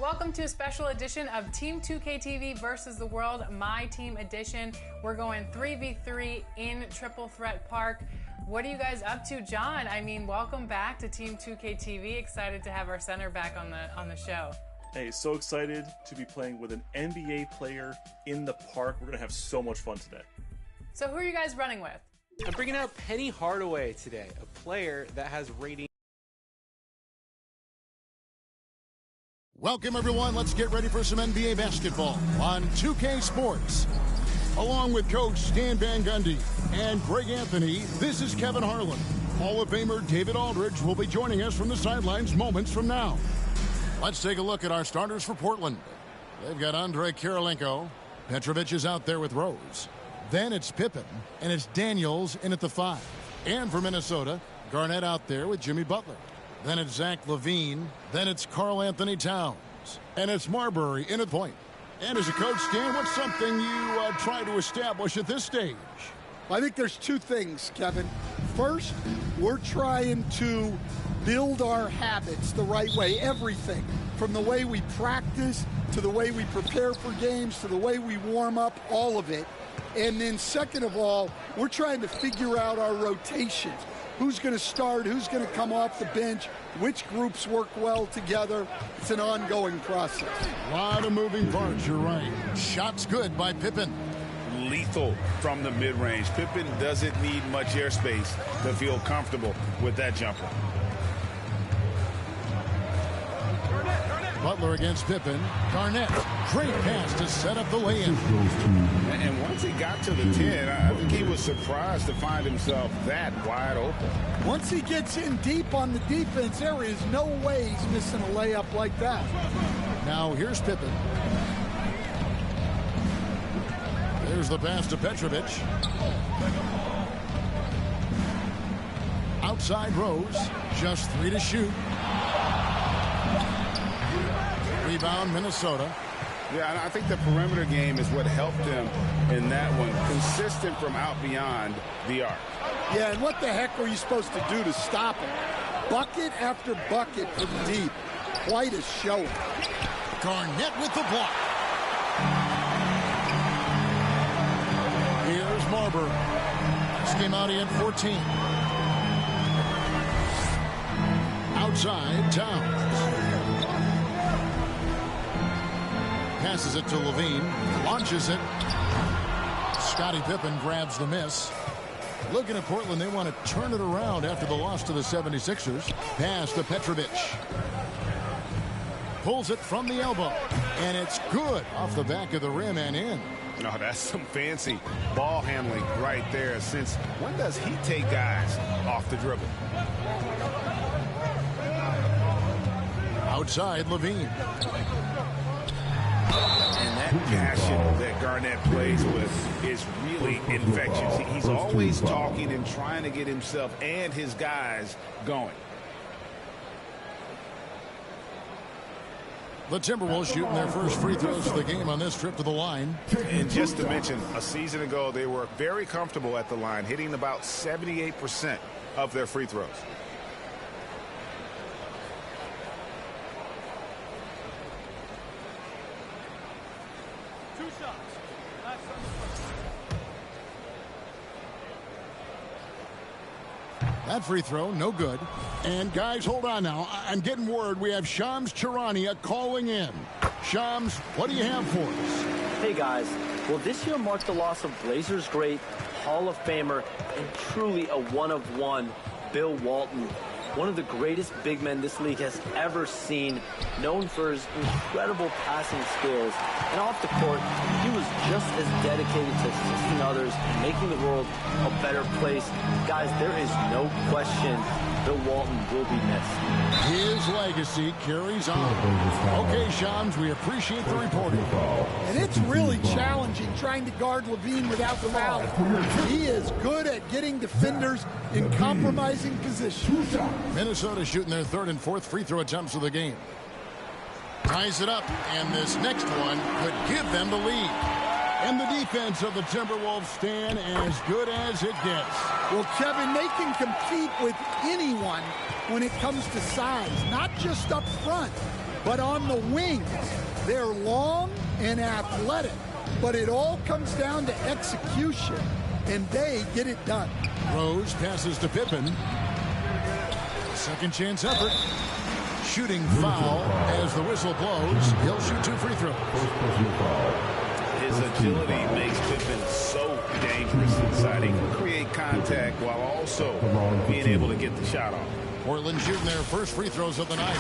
welcome to a special edition of Team 2K TV versus the World, My Team Edition. We're going 3v3 in Triple Threat Park. What are you guys up to, John? I mean, welcome back to Team 2K TV. Excited to have our center back on the show. Hey, so excited to be playing with an NBA player in the park. We're going to have so much fun today. So who are you guys running with? I'm bringing out Penny Hardaway today, a player that has rating. Welcome, everyone. Let's get ready for some NBA basketball on 2K Sports. Along with Coach Stan Van Gundy and Greg Anthony, this is Kevin Harlan. Hall of Famer David Aldridge will be joining us from the sidelines moments from now. Let's take a look at our starters for Portland. They've got Andre Kirilenko. Petrovic is out there with Rose. Then it's Pippen, and it's Daniels in at the 5. And for Minnesota, Garnett out there with Jimmy Butler. Then it's Zach LaVine. Then it's Karl Anthony Towns. And it's Marbury in at point. And as a coach, Stan, what's something you try to establish at this stage? I think there's two things, Kevin. First, we're trying to build our habits the right way. Everything, from the way we practice to the way we prepare for games to the way we warm up, all of it. And then second of all, we're trying to figure out our rotations. Who's going to start? Who's going to come off the bench? Which groups work well together? It's an ongoing process. A lot of moving parts, you're right. Shots good by Pippen. Lethal from the mid-range. Pippen doesn't need much airspace to feel comfortable with that jumper. Butler against Pippen. Garnett. Great pass to set up the lay-in. And once he got to the 10, I think he was surprised to find himself that wide open. Once he gets in deep on the defense, there is no way he's missing a layup like that. Now here's Pippen. There's the pass to Petrovic. Outside Rose. Just 3 to shoot. Rebound, Minnesota. Yeah, I think the perimeter game is what helped him in that one. Consistent from out beyond the arc. Yeah, and what the heck were you supposed to do to stop him? Bucket after bucket from deep. Quite a showing. Garnett with the block. Here's Marbury. Schemati at 14. Outside, Towns. Passes it to LaVine. Launches it. Scottie Pippen grabs the miss. Looking at Portland, they want to turn it around after the loss to the 76ers. Pass to Petrovic. Pulls it from the elbow. And it's good off the back of the rim and in. No, that's some fancy ball handling right there. Since when does he take guys off the dribble? Outside, LaVine. And that passion that Garnett plays with is really infectious. He's always talking and trying to get himself and his guys going. The Timberwolves shooting their first free throws of the game on this trip to the line. And just to mention, a season ago, they were very comfortable at the line, hitting about 78% of their free throws. That free throw, no good. And guys, hold on now. I'm getting word we have Shams Charania calling in. Shams, what do you have for us? Hey guys, well this year marked the loss of Blazers great, Hall of Famer, and truly a one-of-one, Bill Walton. One of the greatest big men this league has ever seen, known for his incredible passing skills. And off the court, he was just as dedicated to assisting others and making the world a better place. Guys, there is no question Bill Walton will be missed. His legacy carries on. Okay, Shams, we appreciate the reporting. And it's really challenging trying to guard LaVine without the foul. He is good at getting defenders in compromising positions. Minnesota shooting their third and fourth free throw attempts of the game. Ties it up, and this next one could give them the lead. And the defense of the Timberwolves stand as good as it gets. Well, Kevin, they can compete with anyone when it comes to size, not just up front. But on the wings, they're long and athletic. But it all comes down to execution, and they get it done. Rose passes to Pippen. Second chance effort. Shooting foul as the whistle blows. He'll shoot 2 free throws. His agility makes Pippen so dangerous inside. He can create contact while also being able to get the shot off. Portland shooting their first free throws of the night.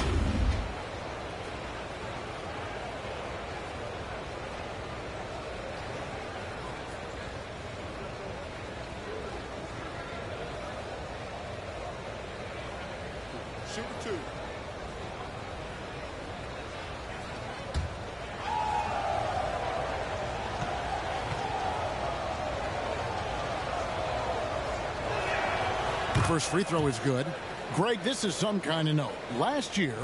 Shoot 2. The first free throw is good. Greg, this is some kind of note. Last year,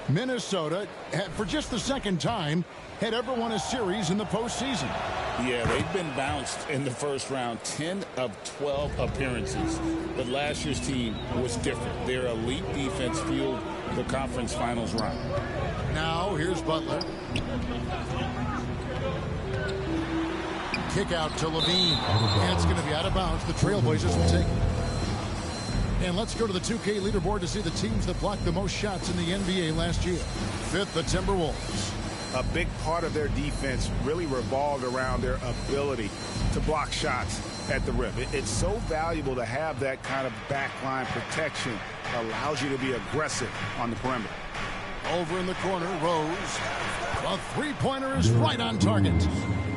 Minnesota, for just the second time, had ever won a series in the postseason. Yeah, they've been bounced in the first round, 10 of 12 appearances. But last year's team was different. Their elite defense fueled the conference finals run. Now, here's Butler. Kick out to Levine. And it's going to be out of bounds. The Trailblazers will take it. And let's go to the 2K leaderboard to see the teams that blocked the most shots in the NBA last year. Fifth, the Timberwolves. A big part of their defense really revolved around their ability to block shots at the rim. It's so valuable to have that kind of backline protection. Allows you to be aggressive on the perimeter. Over in the corner, Rose. A three-pointer is right on target.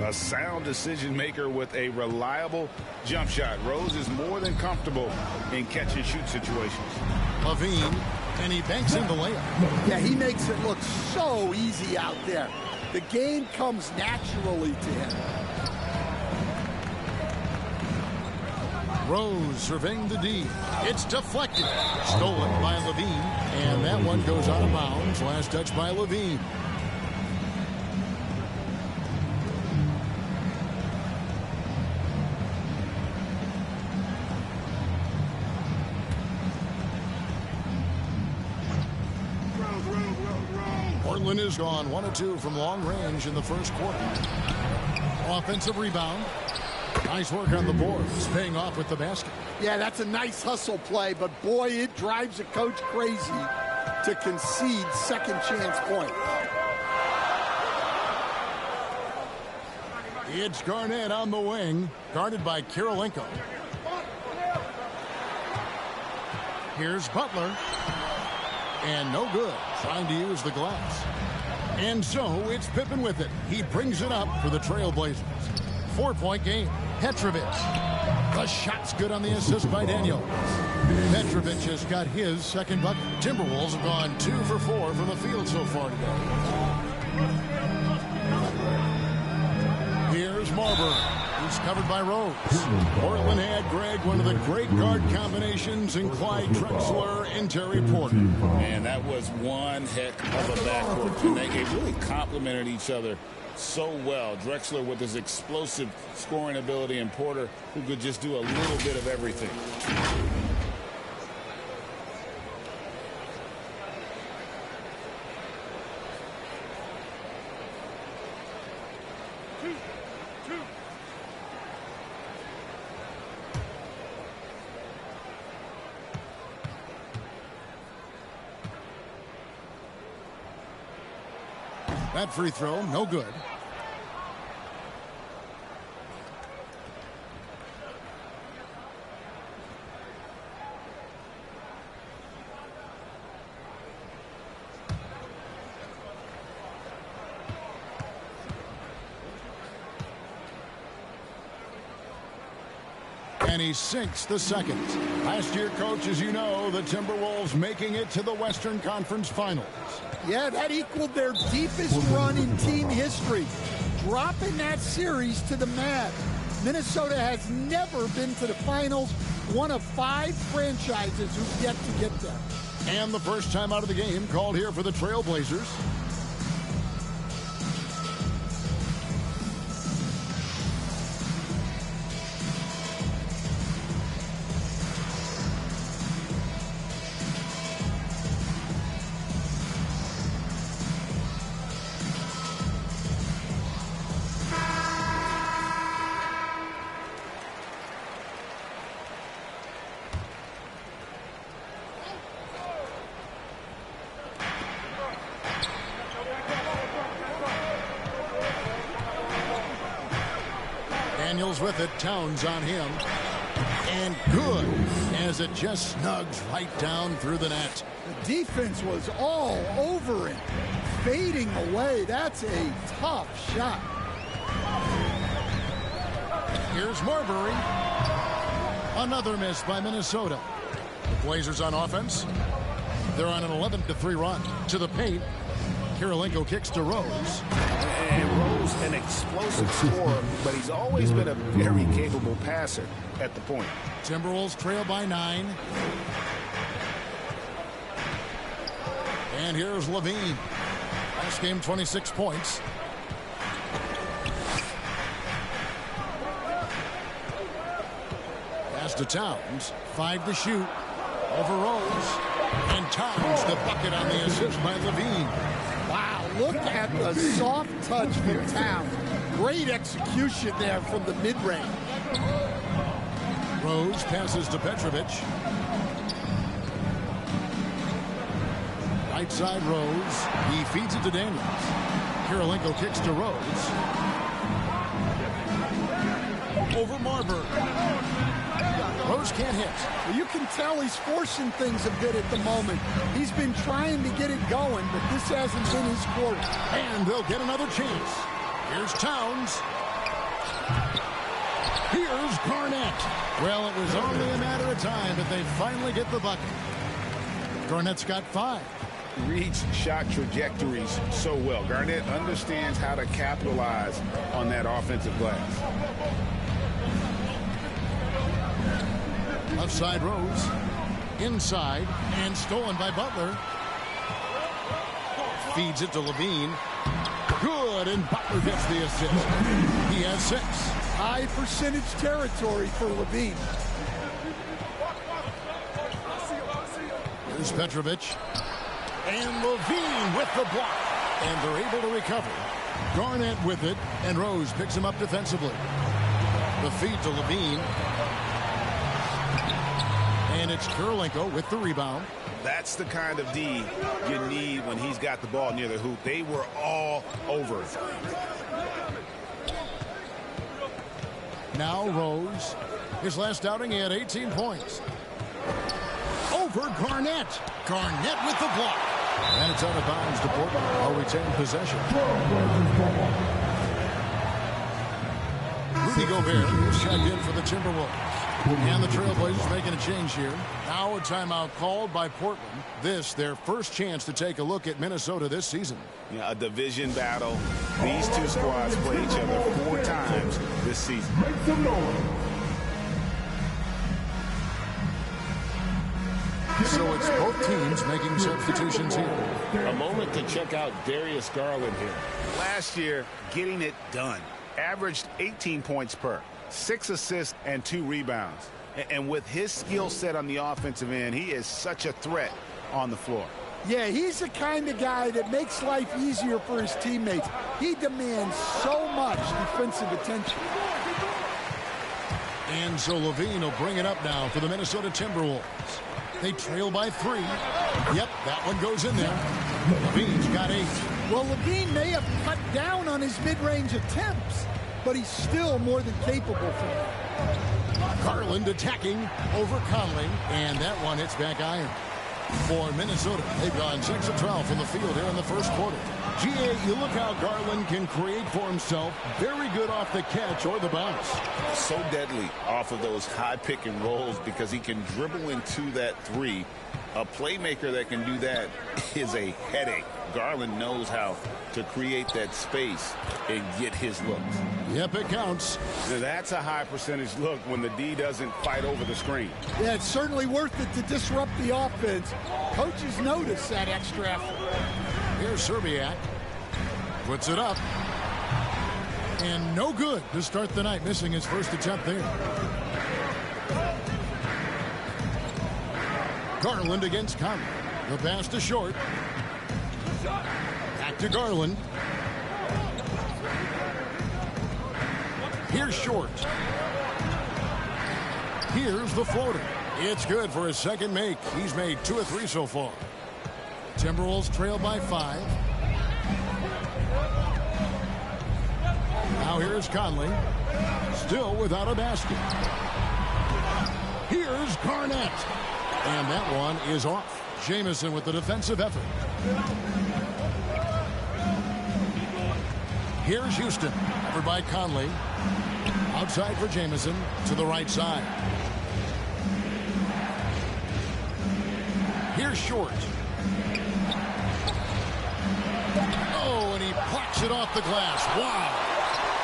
A sound decision maker with a reliable jump shot. Rose is more than comfortable in catch and shoot situations. Levine, and he banks in the layup. Yeah, he makes it look so easy out there. The game comes naturally to him. Rose surveying the D. It's deflected. Stolen by Levine. And that one goes out of bounds. Last touch by Levine. Portland is gone 1 of 2 from long range in the first quarter. Offensive rebound. Nice work on the boards, paying off with the basket. Yeah, that's a nice hustle play, but boy, it drives a coach crazy to concede second chance points. It's Garnett on the wing, guarded by Kirilenko. Here's Butler. And no good, trying to use the glass. And so it's Pippen with it. He brings it up for the Trailblazers. 4-point game. Petrovic. The shot's good on the assist by Daniel. Petrovic has got his second bucket. Timberwolves have gone 2 for 4 from the field so far today. Here's Marbury. He's covered by Rose. Portland had, Greg, one of the great guard combinations in Clyde Drexler and Terry Porter. And that was one heck of a backcourt. And they really complemented each other so well. Drexler with his explosive scoring ability and Porter who could just do a little bit of everything. That free throw, no good. And he sinks the second. Last year, coach, as you know, the Timberwolves making it to the Western Conference Finals. Yeah, that equaled their deepest run in team history, dropping that series to the Mavs. Minnesota has never been to the finals, one of 5 franchises who've yet to get there. And the first time out of the game called here for the Trailblazers. Daniels with it. Towns on him. And good as it just snugs right down through the net. The defense was all over it, fading away. That's a tough shot. Here's Marbury. Another miss by Minnesota. The Blazers on offense. They're on an 11-3 run. To the paint. Kirilenko kicks to Rose. And Rose, an explosive scorer, but he's always been a very capable passer at the point. Timberwolves trail by 9. And here's Levine. Last game, 26 points. Pass to Towns. 5 to shoot. Over Rose. And Towns, the bucket on the assist by Levine. Wow, look at the soft touch from Towns. Great execution there from the mid-range. Rose passes to Petrovic. Right side Rose. He feeds it to Daniels. Kirilenko kicks to Rose. Over Marbury. Rose can't hit. Well, you can tell he's forcing things a bit at the moment. He's been trying to get it going, but this hasn't been his quarter. And they'll get another chance. Here's Towns. Here's Garnett. Well, it was only a matter of time, but they finally get the bucket. Garnett's got 5. Reads shot trajectories so well. Garnett understands how to capitalize on that offensive glass. Left side Rose. Inside and stolen by Butler. Feeds it to Levine. Good, and Butler gets the assist. He has 6. High percentage territory for Levine. Here's Petrovic. And Levine with the block. And they're able to recover. Garnett with it, and Rose picks him up defensively. The feed to Levine. And it's Kirilenko with the rebound. That's the kind of D you need when he's got the ball near the hoop. They were all over it. Now Rose. His last outing, he had 18 points. Over Garnett. Garnett with the block. And it's out of bounds to Portland. I'll retain possession. Rudy Gobert is checked in for the Timberwolves. And the Trailblazers making a change here. Now a timeout called by Portland. This, their first chance to take a look at Minnesota this season. Yeah, a division battle. These two squads play each other 4 times this season. So it's both teams making substitutions here. A moment to check out Darius Garland here. Last year, getting it done. Averaged 18 points per. 6 assists and 2 rebounds. And with his skill set on the offensive end, he is such a threat on the floor. Yeah, he's the kind of guy that makes life easier for his teammates. He demands so much defensive attention. And so Levine will bring it up now for the Minnesota Timberwolves. They trail by 3. Yep, that one goes in there. Levine's got 8. Well, Levine may have cut down on his mid-range attempts, but he's still more than capable for that. Garland attacking over Conley, and that one hits back iron. For Minnesota, they've gone 6 of 12 from the field here in the first quarter. GA, you look how Garland can create for himself. Very good off the catch or the bounce. So deadly off of those high pick and rolls because he can dribble into that 3. A playmaker that can do that is a headache. Garland knows how to create that space and get his looks. Yep, it counts. Now, that's a high percentage look when the D doesn't fight over the screen. Yeah, it's certainly worth it to disrupt the offense. Coaches notice that extra effort. Here's Serbiak. Puts it up. And no good to start the night, missing his first attempt there. Garland against Conley. The pass to Short. Back to Garland. Here's Short. Here's the floater. It's good for his second make. He's made 2 of 3 so far. Timberwolves trail by 5. Now here's Conley. Still without a basket. Here's Garnett. And that one is off. Jamison with the defensive effort. Here's Houston. Covered by Conley. Outside for Jamison. To the right side. Here's Short. Oh, and he plucks it off the glass. Wow.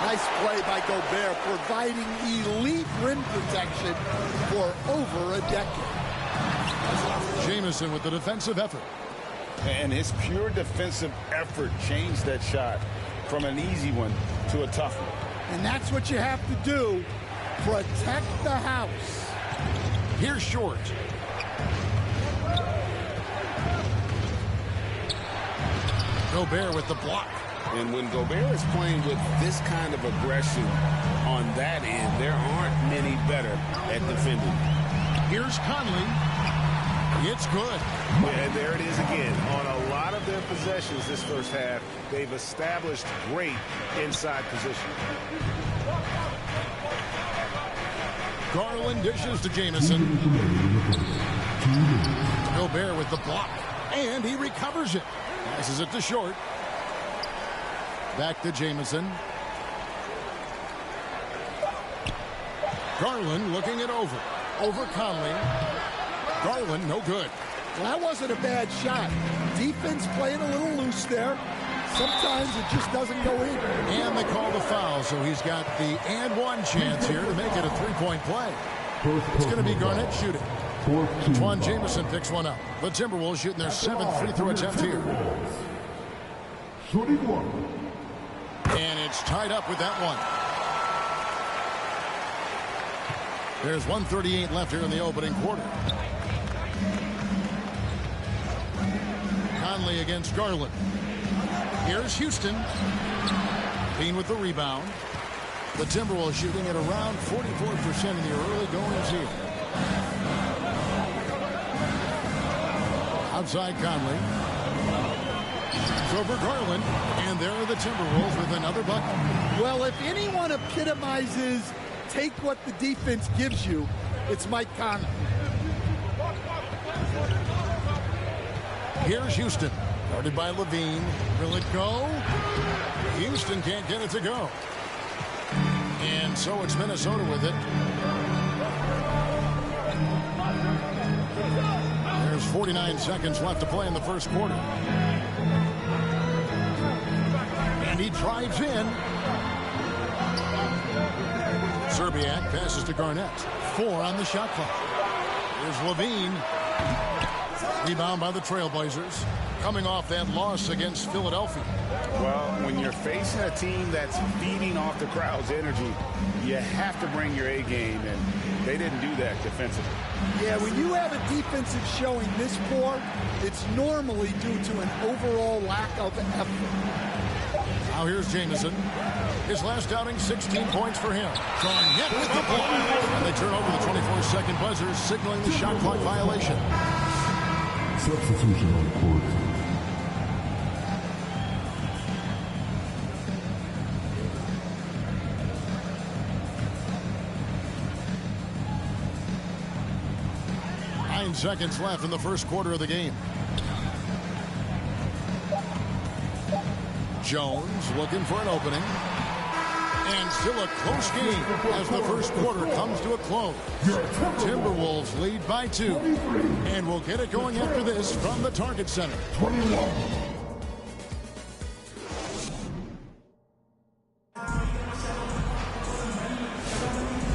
Nice play by Gobert, providing elite rim protection for over a decade. Jamison with the defensive effort. And his pure defensive effort changed that shot from an easy one to a tough one. And that's what you have to do. Protect the house. Here's Short. Gobert with the block. And when Gobert is playing with this kind of aggression on that end, there aren't many better at defending. Here's Conley. It's good. And there it is again. On a lot of their possessions this first half, they've established great inside position. Garland dishes to Jamison. Gobert with the block. And he recovers it. Passes it to Short. Back to Jamison. Garland looking it over. Over Conley. Garland, no good. Well, that wasn't a bad shot. Defense playing a little loose there. Sometimes it just doesn't go in. And they call the foul, so he's got the and one chance here to make it a three-point play. It's going to be Garnett shooting. Juan Jamison picks one up. The Timberwolves shooting their 7th free throw attempt here. And it's tied up with that one. There's 1:38 left here in the opening quarter. Conley against Garland. Here's Houston. Bean with the rebound. The Timberwolves shooting at around 44% in the early goings here. Outside Conley. Over Garland, and there are the Timberwolves with another bucket. Well, if anyone epitomizes take what the defense gives you, it's Mike Conley. Here's Houston, guarded by Levine. Will it go? Houston can't get it to go. And so it's Minnesota with it. There's 49 seconds left to play in the first quarter. And he drives in. Serbiak passes to Garnett. 4 on the shot clock. Here's Levine. Rebound by the Trailblazers. Coming off that loss against Philadelphia. Well, when you're facing a team that's feeding off the crowd's energy, you have to bring your A game, and they didn't do that defensively. Yeah, when you have a defensive showing this poor, it's normally due to an overall lack of effort. Now here's Jamison. His last outing, 16 points for him. Garnett with the block. And they turn over the 24-second buzzer, signaling the shot clock violation. Substitution on court. Nine seconds left in the first quarter of the game. Jones looking for an opening. And still a close game as the first quarter comes to a close. Timberwolves lead by 2. And we'll get it going after this from the Target Center. 21.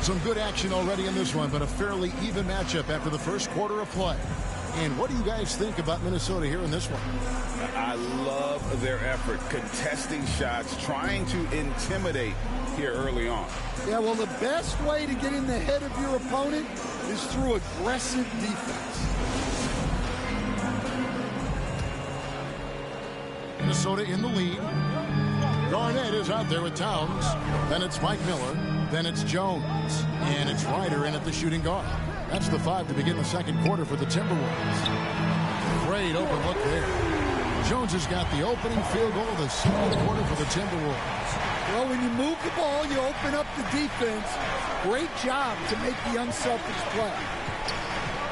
Some good action already in this one, but a fairly even matchup after the first quarter of play. And what do you guys think about Minnesota here in this one? I love their effort, contesting shots, trying to intimidate here early on. Yeah, well, the best way to get in the head of your opponent is through aggressive defense. Minnesota in the lead. Garnett is out there with Towns. Then it's Mike Miller. Then it's Jones. And it's Ryder in at the shooting guard. That's the 5 to begin the second quarter for the Timberwolves. Great open look there. Jones has got the opening field goal of the second quarter for the Timberwolves. Well, when you move the ball, you open up the defense. Great job to make the unselfish play.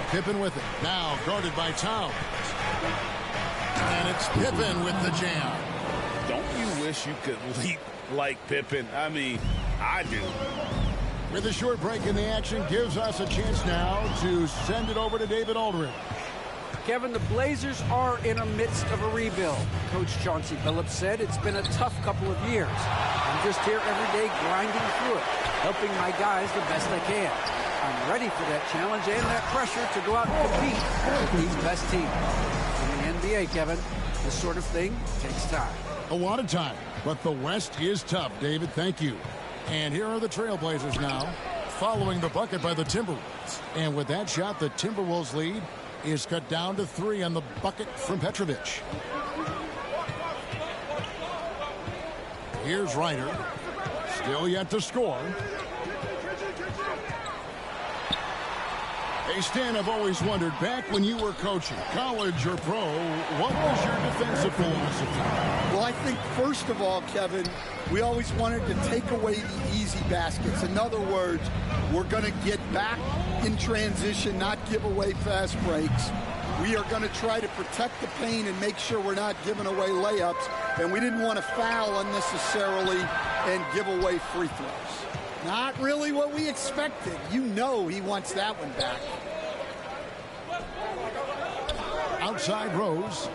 Pippen with it. Now guarded by Towns. And it's Pippen with the jam. Don't you wish you could leap like Pippen? I mean, I do. With a short break in the action, gives us a chance now to send it over to David Aldridge. Kevin, the Blazers are in the midst of a rebuild. Coach Chauncey Billups said it's been a tough couple of years. I'm just here every day grinding through it, helping my guys the best I can. I'm ready for that challenge and that pressure to go out and compete with these best teams. In the NBA, Kevin, this sort of thing takes time. A lot of time, but the West is tough, David. Thank you. And here are the Trailblazers now, following the bucket by the Timberwolves. And with that shot, the Timberwolves lead is cut down to 3 on the bucket from Petrovic. Here's Ryder. Still yet to score. Hey, Stan, I've always wondered, back when you were coaching, college or pro, what was your defensive philosophy? Well, I think, first of all, Kevin, we always wanted to take away the easy baskets. In other words, we're going to get back in transition, not give away fast breaks. We are going to try to protect the paint and make sure we're not giving away layups. And we didn't want to foul unnecessarily and give away free throws. Not really what we expected. You know he wants that one back. Outside Rose.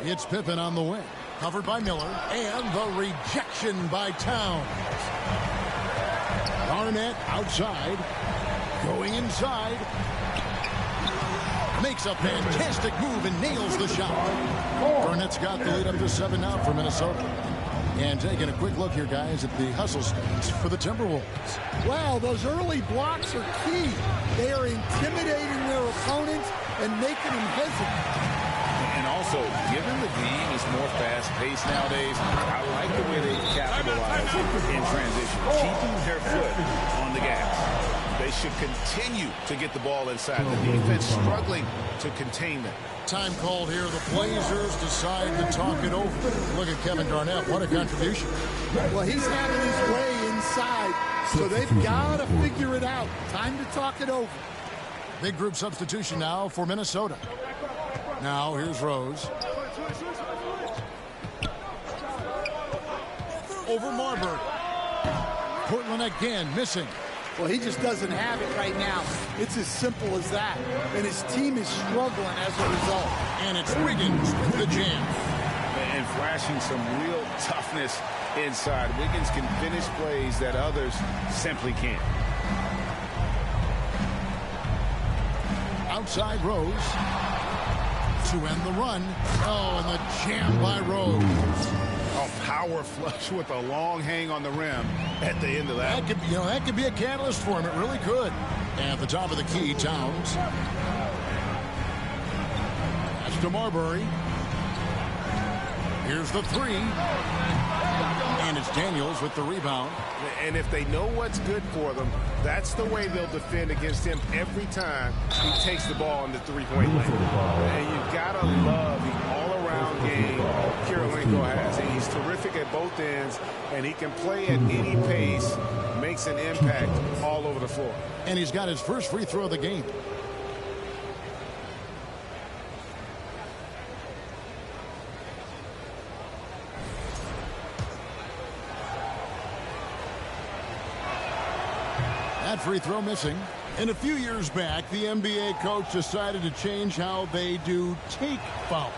It's Pippen on the wing. Covered by Miller. And the rejection by Towns. Garnett outside. Going inside. Makes a fantastic move and nails the shot. Garnett's got the lead up to 7 now for Minnesota. And taking a quick look here, guys, at the hustle stats for the Timberwolves. Wow, those early blocks are key. They are intimidating their opponents and making them hesitate. And also, given the game is more fast-paced nowadays, I like the way they capitalize in transition, keeping their foot on the gas. They should continue to get the ball inside. The defense struggling to contain them. Time called here. The Blazers decide to talk it over. Look at Kevin Garnett. What a contribution. Well, he's having his way inside, so they've got to figure it out. Time to talk it over. Big group substitution now for Minnesota. Now here's Rose. Over Marbury. Portland again missing. Well, he just doesn't have it right now. It's as simple as that. And his team is struggling as a result. And it's Wiggins with the jam. And flashing some real toughness inside. Wiggins can finish plays that others simply can't. Outside Rose. To end the run. Oh, and the jam by Rose. A power flush with a long hang on the rim at the end of that. That could be a catalyst for him. It really could. And at the top of the key, Towns. That's to Marbury. Here's the 3. And it's Daniels with the rebound. And if they know what's good for them, that's the way they'll defend against him every time he takes the ball in the three-point lane. And you've got to love the all-around game Kirilenko has. And he's terrific at both ends, and he can play at any pace, makes an impact all over the floor. And he's got his first free throw of the game. That free throw missing. And a few years back, the NBA coach decided to change how they do take fouls.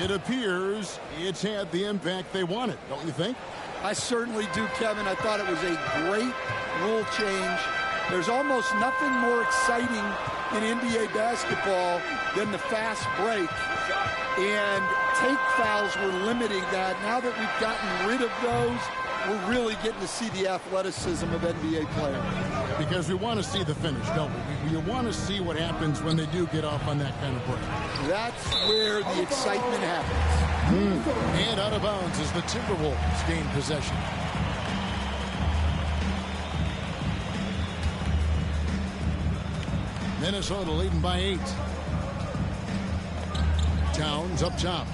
It appears it's had the impact they wanted, don't you think? I certainly do, Kevin. I thought it was a great rule change. There's almost nothing more exciting in NBA basketball than the fast break. And take fouls were limiting that. Now that we've gotten rid of those, we're really getting to see the athleticism of NBA players. Because we want to see the finish, don't we? We want to see what happens when they do get off on that kind of break. That's where the excitement happens. And out of bounds as the Timberwolves gain possession. Minnesota leading by 8. Towns up top.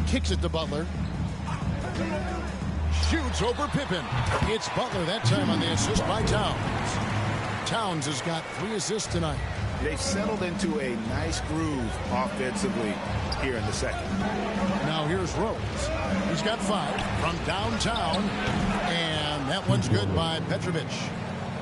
Kicks it to Butler. Shoots over Pippen. It's Butler that time on the assist by Towns. Towns has got 3 assists tonight. They've settled into a nice groove offensively here in the second. Now here's Rose. He's got 5 from downtown. And that one's good by Petrovic.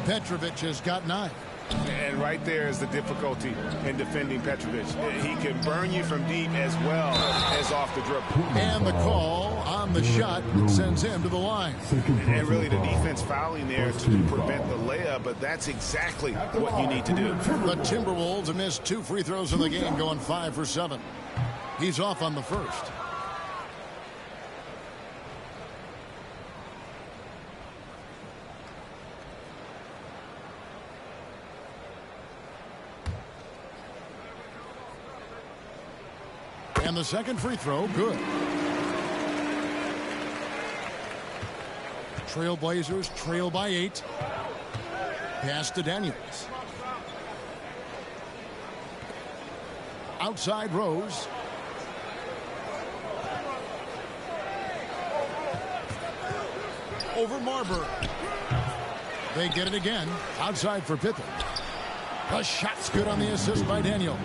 Petrovic has got 9. And right there is the difficulty in defending Petrovic. He can burn you from deep as well as off the dribble. And the call on the shot sends him to the line. And really the defense fouling there to prevent the layup, but that's exactly what you need to do. The Timberwolves have missed 2 free throws in the game, going 5 for 7. He's off on the first. And the second free throw, good. Trailblazers trail by 8. Pass to Daniels. Outside Rose. Over Marbury. They get it again. Outside for Pippen. The shot's good on the assist by Daniels.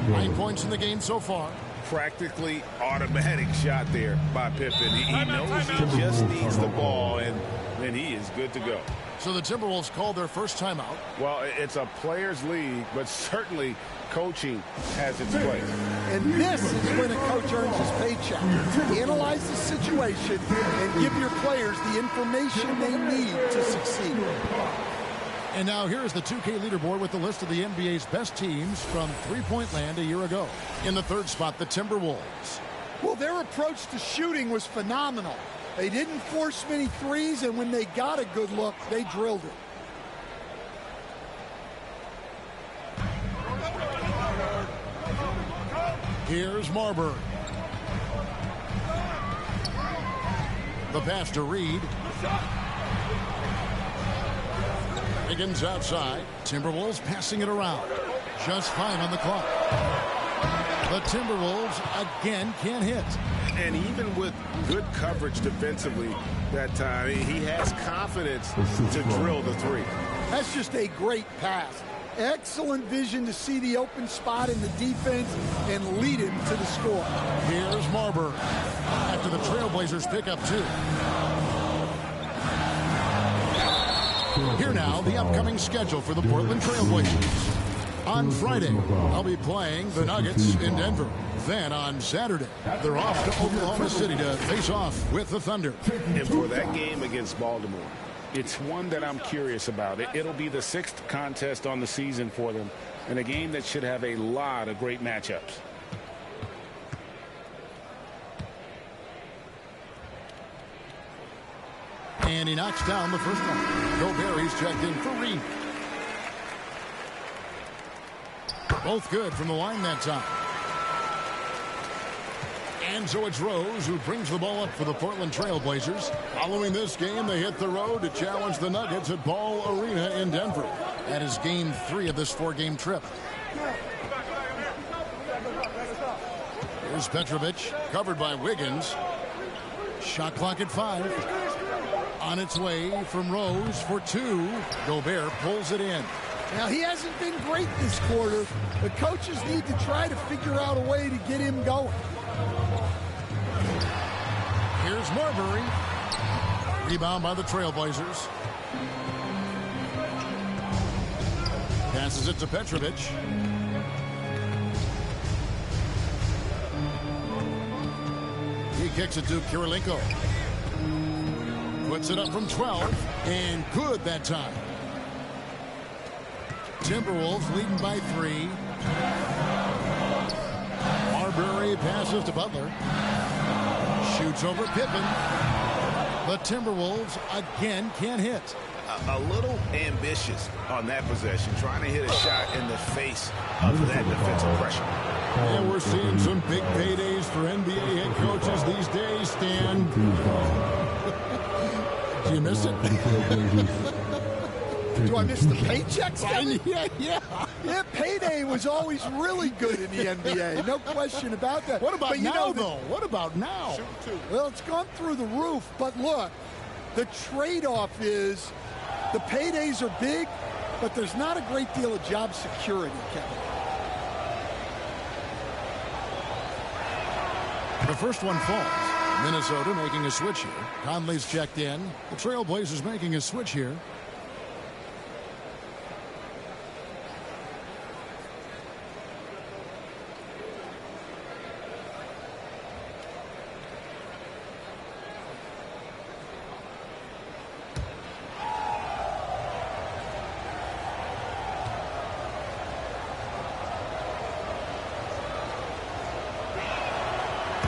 9 points in the game so far. Practically automatic shot there by Pippen. He knows he just needs the ball, and then he is good to go. So the Timberwolves called their first timeout. Well, it's a players' league, but certainly coaching has its place. And this is when a coach earns his paycheck. Analyze the situation and give your players the information they need to succeed. And now here's the 2K leaderboard with the list of the NBA's best teams from three-point land a year ago. In the 3rd spot, the Timberwolves. Well, their approach to shooting was phenomenal. They didn't force many threes, and when they got a good look, they drilled it. Here's Marbury. The pass to Reed. Higgins outside. Timberwolves passing it around. Just 5 on the clock. The Timberwolves again can't hit. And even with good coverage defensively that time, he has confidence to drill the 3. That's just a great pass. Excellent vision to see the open spot in the defense and lead him to the score. Here's Marbury after the Trailblazers pick up 2. Here now, the upcoming schedule for the Portland Trailblazers. On Friday, I'll be playing the Nuggets in Denver. Then on Saturday, they're off to Oklahoma City to face off with the Thunder. And for that game against Baltimore, it's one that I'm curious about. It'll be the 6th contest on the season for them, and a game that should have a lot of great matchups. And he knocks down the first one. Gobert checked in for Reed. Both good from the line that time. And so it's Rose who brings the ball up for the Portland Trailblazers. Following this game, they hit the road to challenge the Nuggets at Ball Arena in Denver. That is game 3 of this 4-game trip. Here's Petrovic, covered by Wiggins. Shot clock at 5. On its way from Rose for 2. Gobert pulls it in. Now, he hasn't been great this quarter. The coaches need to try to figure out a way to get him going. Here's Marbury. Rebound by the Trailblazers. Passes it to Petrovic. He kicks it to Kirilenko. Puts it up from 12. And good that time. Timberwolves leading by 3. Marbury passes to Butler. Shoots over Pippen. The Timberwolves again can't hit. A little ambitious on that possession, trying to hit a shot in the face of that defensive pressure. And we're seeing some big paydays for NBA head coaches these days, Stan. Did you miss it? Do I miss the paychecks, Kevin? Yeah. Yeah, payday was always really good in the NBA. No question about that. What about but now, though? What about now? Well, it's gone through the roof. But look, the trade-off is the paydays are big, but there's not a great deal of job security, Kevin. The first one falls. Minnesota making a switch here. Conley's checked in. The Trailblazers making a switch here.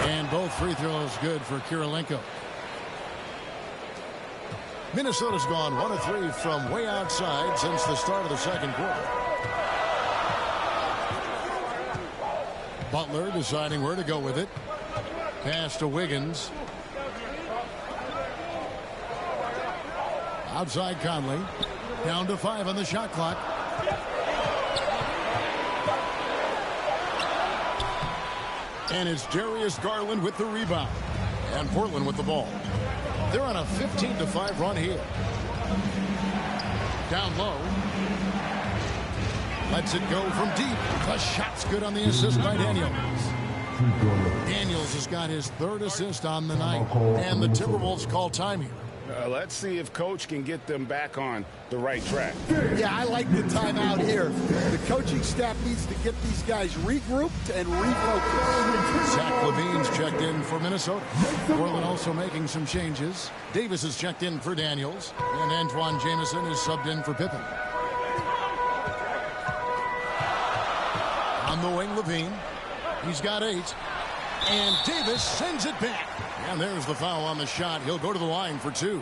And both free throws good for Kirilenko. Minnesota's gone 1 of 3 from way outside since the start of the second quarter. Butler deciding where to go with it. Pass to Wiggins. Outside Conley. Down to 5 on the shot clock. And it's Darius Garland with the rebound. And Portland with the ball. They're on a 15-5 run here. Down low. Lets it go from deep. The shot's good on the assist by Daniels. Daniels has got his 3rd assist on the night. And the Timberwolves call time here. Let's see if Coach can get them back on the right track. Yeah, I like the timeout here. The coaching staff needs to get these guys regrouped and refocused. Zach LaVine's checked in for Minnesota. Portland also making some changes. Davis is checked in for Daniels. And Antoine Jamison is subbed in for Pippen. On the wing, LaVine. He's got 8. And Davis sends it back. And there's the foul on the shot. He'll go to the line for 2.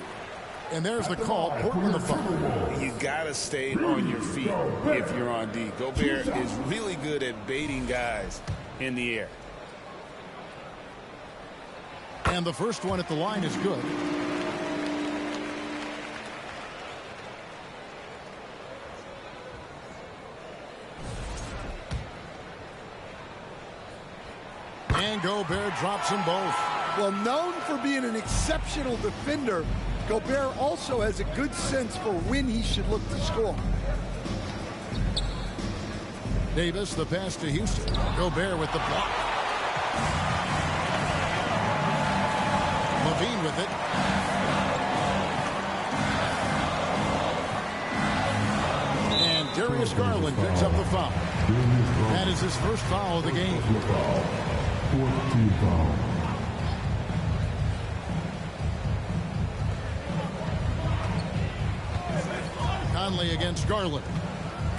And there's the call. Portland the foul. You got to stay on your feet if you're on D. Gobert is really good at baiting guys in the air. And the first one at the line is good. And Gobert drops them both. Well, known for being an exceptional defender, Gobert also has a good sense for when he should look to score. Davis, the pass to Houston. Gobert with the block. LaVine with it. And Darius Garland picks up the foul. That is his first foul of the game. 14 foul. Conley against Garland.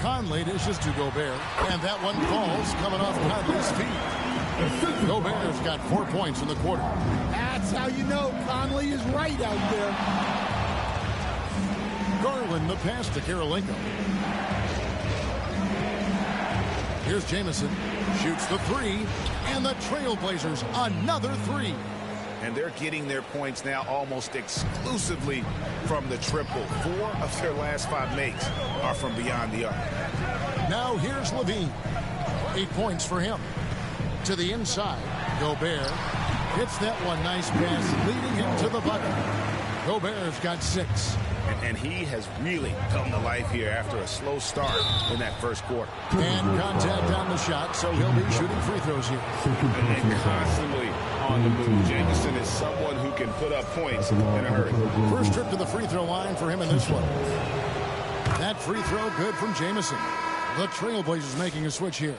Conley dishes to Gobert. And that one falls coming off Conley's feet. Gobert's got 4 points in the quarter. That's how you know Conley is right out there. Garland the pass to Kirilenko. Here's Jamison. Shoots the 3. And the Trailblazers another 3. And they're getting their points now almost exclusively from the triple. 4 of their last 5 makes are from beyond the arc. Now here's LaVine. 8 points for him. To the inside. Gobert hits that one. Nice pass leading him to the bucket. Gobert's got 6. And he has really come to life here after a slow start in that first quarter. And contact on the shot, so he'll be shooting free throws here. And constantly on the move. Jamison is someone who can put up points in a hurry. First trip to the free throw line for him in this one. That free throw good from Jamison. The Trailblazers making a switch here.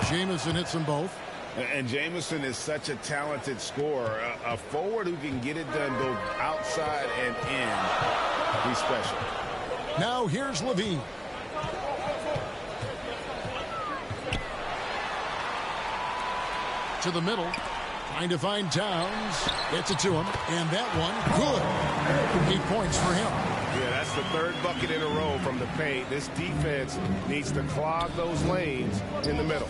Jamison hits them both. And Jamison is such a talented scorer. A forward who can get it done both outside and in. He's special. Now here's LaVine. To the middle. Trying to find Towns. Gets it to him. And that one good. 8 points for him. Yeah, that's the third bucket in a row from the paint. This defense needs to clog those lanes in the middle.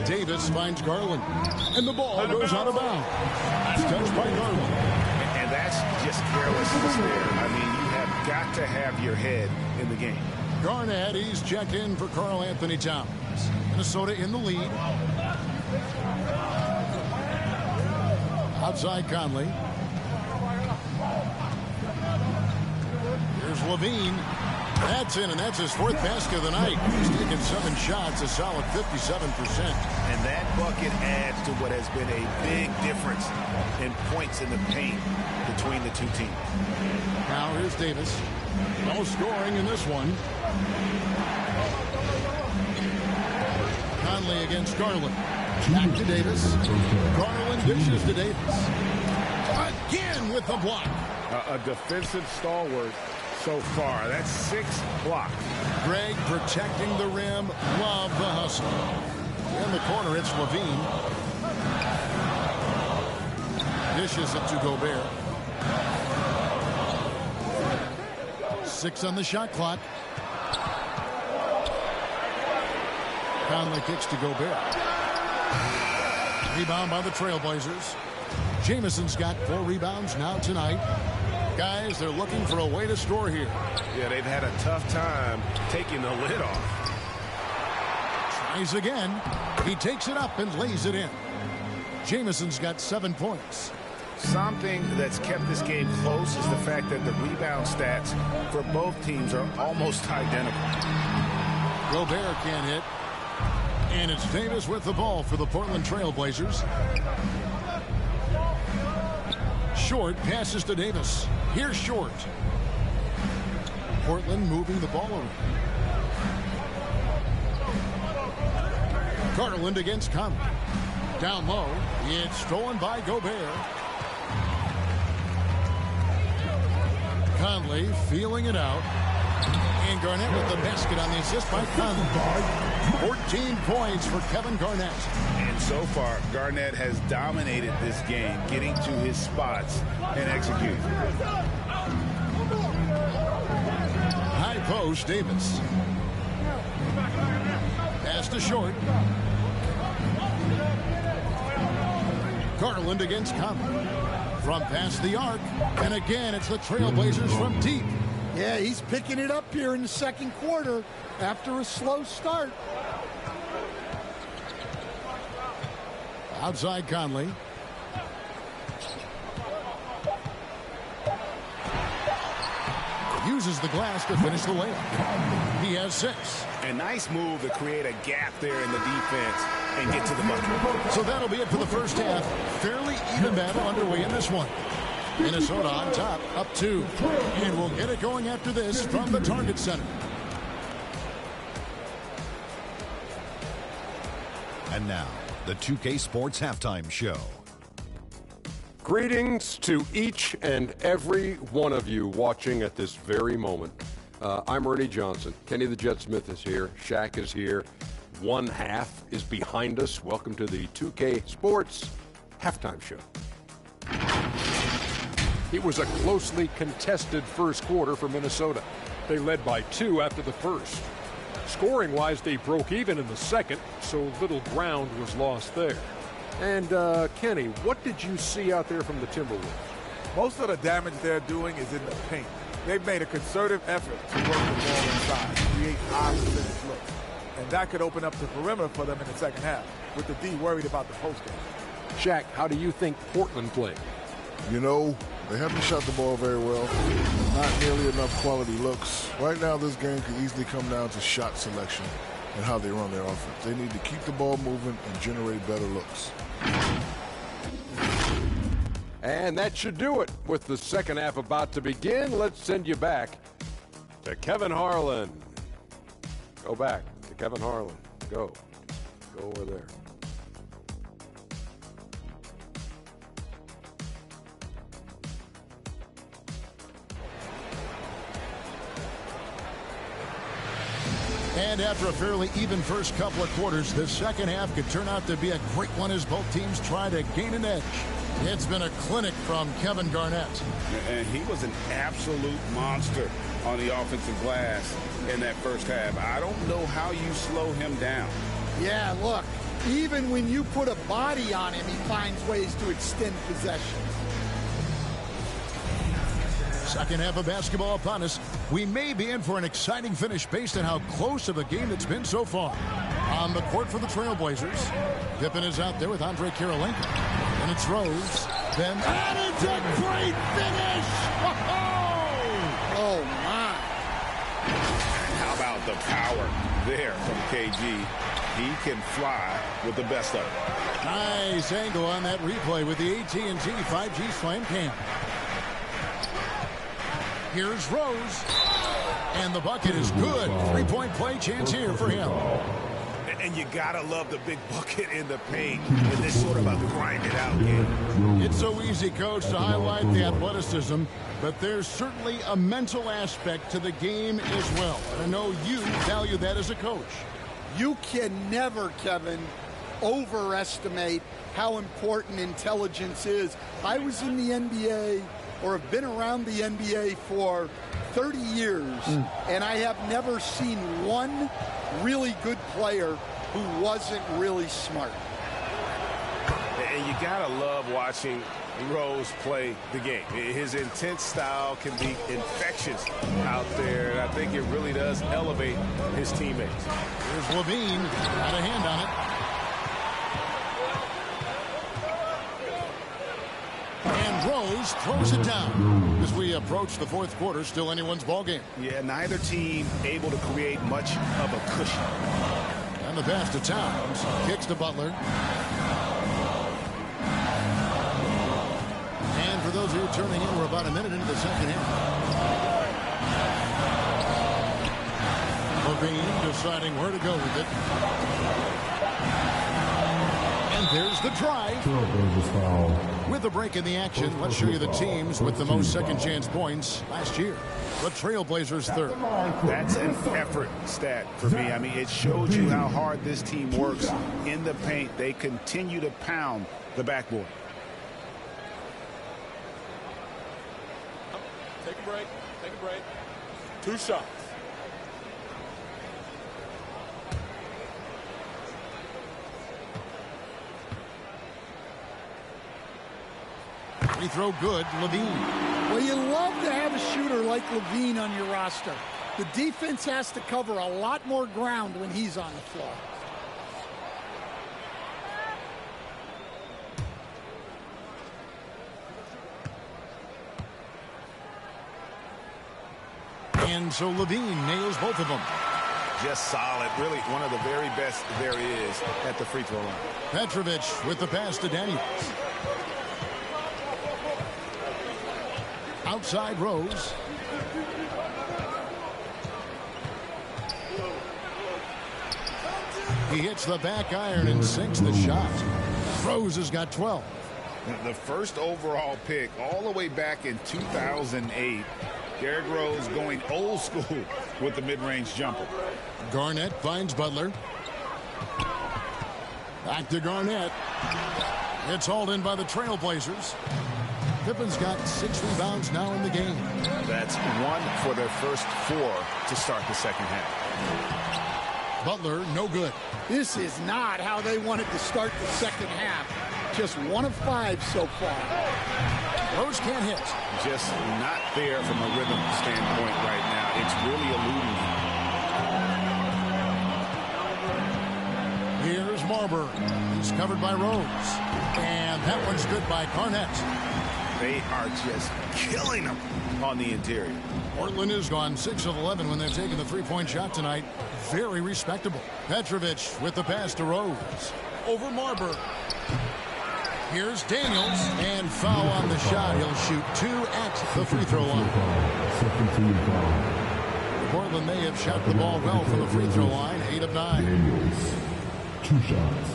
Davis finds Garland, and the ball goes out of bounds. Last touch by Garland. And that's just carelessness there. I mean, you have got to have your head in the game. Garnett, he's checked in for Karl Anthony Towns. Minnesota in the lead. Outside Conley. Here's Levine. That's in, and that's his 4th basket of the night. He's taken 7 shots, a solid 57%. And that bucket adds to what has been a big difference in points in the paint between the two teams. Now here's Davis. No scoring in this one. Conley against Garland. Back to Davis. Garland dishes to Davis. Again with the block. A defensive stalwart so far. That's 6 blocks. Greg protecting the rim. Love the hustle. In the corner, it's Levine. Dishes it to Gobert. 6 on the shot clock. Conley kicks to Gobert. Rebound by the Trailblazers. Jamison's got 4 rebounds now tonight. Guys, they're looking for a way to score here. Yeah, they've had a tough time taking the lid off. Tries again. He takes it up and lays it in. Jamison's got 7 points. Something that's kept this game close is the fact that the rebound stats for both teams are almost identical. Gobert can't hit. And it's Davis with the ball for the Portland Trailblazers. Short passes to Davis. Here's Short. Portland moving the ball around. Garland against Conley. Down low. It's stolen by Gobert. Conley feeling it out. And Garnett with the basket on the assist by Conley. 14 points for Kevin Garnett. And so far, Garnett has dominated this game, getting to his spots and executing. High post, Davis. Pass to Short. Garland against Conley. From past the arc. And again, it's the Trailblazers from deep. Yeah, he's picking it up here in the second quarter after a slow start. Outside Conley. Uses the glass to finish the layup. He has 6. A nice move to create a gap there in the defense and get to the bucket. So that'll be it for the first half. Fairly even battle underway in this one. Minnesota on top, up 2. And we'll get it going after this from the Target Center. And now, the 2K Sports Halftime Show. Greetings to each and every one of you watching at this very moment. I'm Ernie Johnson. Kenny the Jet Smith is here. Shaq is here. One half is behind us. Welcome to the 2K Sports Halftime Show. It was a closely contested first quarter for Minnesota. They led by 2 after the first. Scoring-wise, they broke even in the second, so little ground was lost there. And, Kenny, what did you see out there from the Timberwolves? Most of the damage they're doing is in the paint. They've made a concerted effort to work the ball inside, create high percentage looks. And that could open up the perimeter for them in the second half, with the D worried about the post game. Shaq, how do you think Portland played? You know, they haven't shot the ball very well. Not nearly enough quality looks. Right now, this game could easily come down to shot selection and how they run their offense. They need to keep the ball moving and generate better looks. And that should do it. With the second half about to begin, let's send you back to Kevin Harlan. Go back to Kevin Harlan. Go over there. And after a fairly even first couple of quarters, the second half could turn out to be a great one as both teams try to gain an edge. It's been a clinic from Kevin Garnett. And he was an absolute monster on the offensive glass in that first half. I don't know how you slow him down. Yeah, look, even when you put a body on him, he finds ways to extend possession. Second half of basketball upon us. We may be in for an exciting finish based on how close of a game it's been so far. On the court for the Trailblazers, Pippen is out there with Andre Kirilenko. And it's Rose. Then, and it's a great finish! Oh, my. How about the power there from KG? He can fly with the best of it. Nice angle on that replay with the AT&T 5G Slam Cam. Here's Rose. And the bucket is good. Three-point play chance here for him. And you gotta love the big bucket in the paint in this sort of a grind-it-out game. It's so easy, Coach, to highlight the athleticism, but there's certainly a mental aspect to the game as well. And I know you value that as a coach. You can never, Kevin, overestimate how important intelligence is. I was in the NBA, or have been around the NBA for 30 years, and I have never seen one really good player who wasn't really smart. And you gotta love watching Rose play the game. His intense style can be infectious out there, and I think it really does elevate his teammates. Here's Levine, got a hand on it. And Rose throws it down. As we approach the fourth quarter, still anyone's ball game. Yeah, neither team able to create much of a cushion. And the pass to Towns. Kicks to Butler. And for those of you turning in, we're about a minute into the second half. Levine deciding where to go with it. And there's the try. With a break in the action, let's show you the teams with the most second chance points last year. The Trailblazers third. That's an effort stat for me. I mean, it shows you how hard this team works in the paint. They continue to pound the backboard. Take a break. Take a break. 2 shots. Free throw good, Levine. Well, you love to have a shooter like Levine on your roster. The defense has to cover a lot more ground when he's on the floor. And so Levine nails both of them. Just solid. Really one of the very best there is at the free throw line. Petrovic with the pass to Daniels. Outside Rose. He hits the back iron and sinks the shot. Rose has got 12. The first overall pick all the way back in 2008. Derrick Rose going old school with the mid-range jumper. Garnett finds Butler. Back to Garnett. It's hauled in by the Trailblazers. Pippen's got 6 rebounds now in the game. That's 1 for their first 4 to start the second half. Butler, no good. This is not how they wanted to start the second half. Just 1 of 5 so far. Rose can't hit. Just not there from a rhythm standpoint right now. It's really eluding him. Here's Marbury. He's covered by Rose. And that one's good by Garnett. They are just killing them on the interior. Portland has gone 6 of 11 when they've taken the three-point shot tonight. Very respectable. Petrovic with the pass to Rose. Over Marbury. Here's Daniels, and foul on the shot. He'll shoot 2 at the free throw line. Portland may have shot the ball well from the free throw line. 8 of 9. Daniels, 2 shots.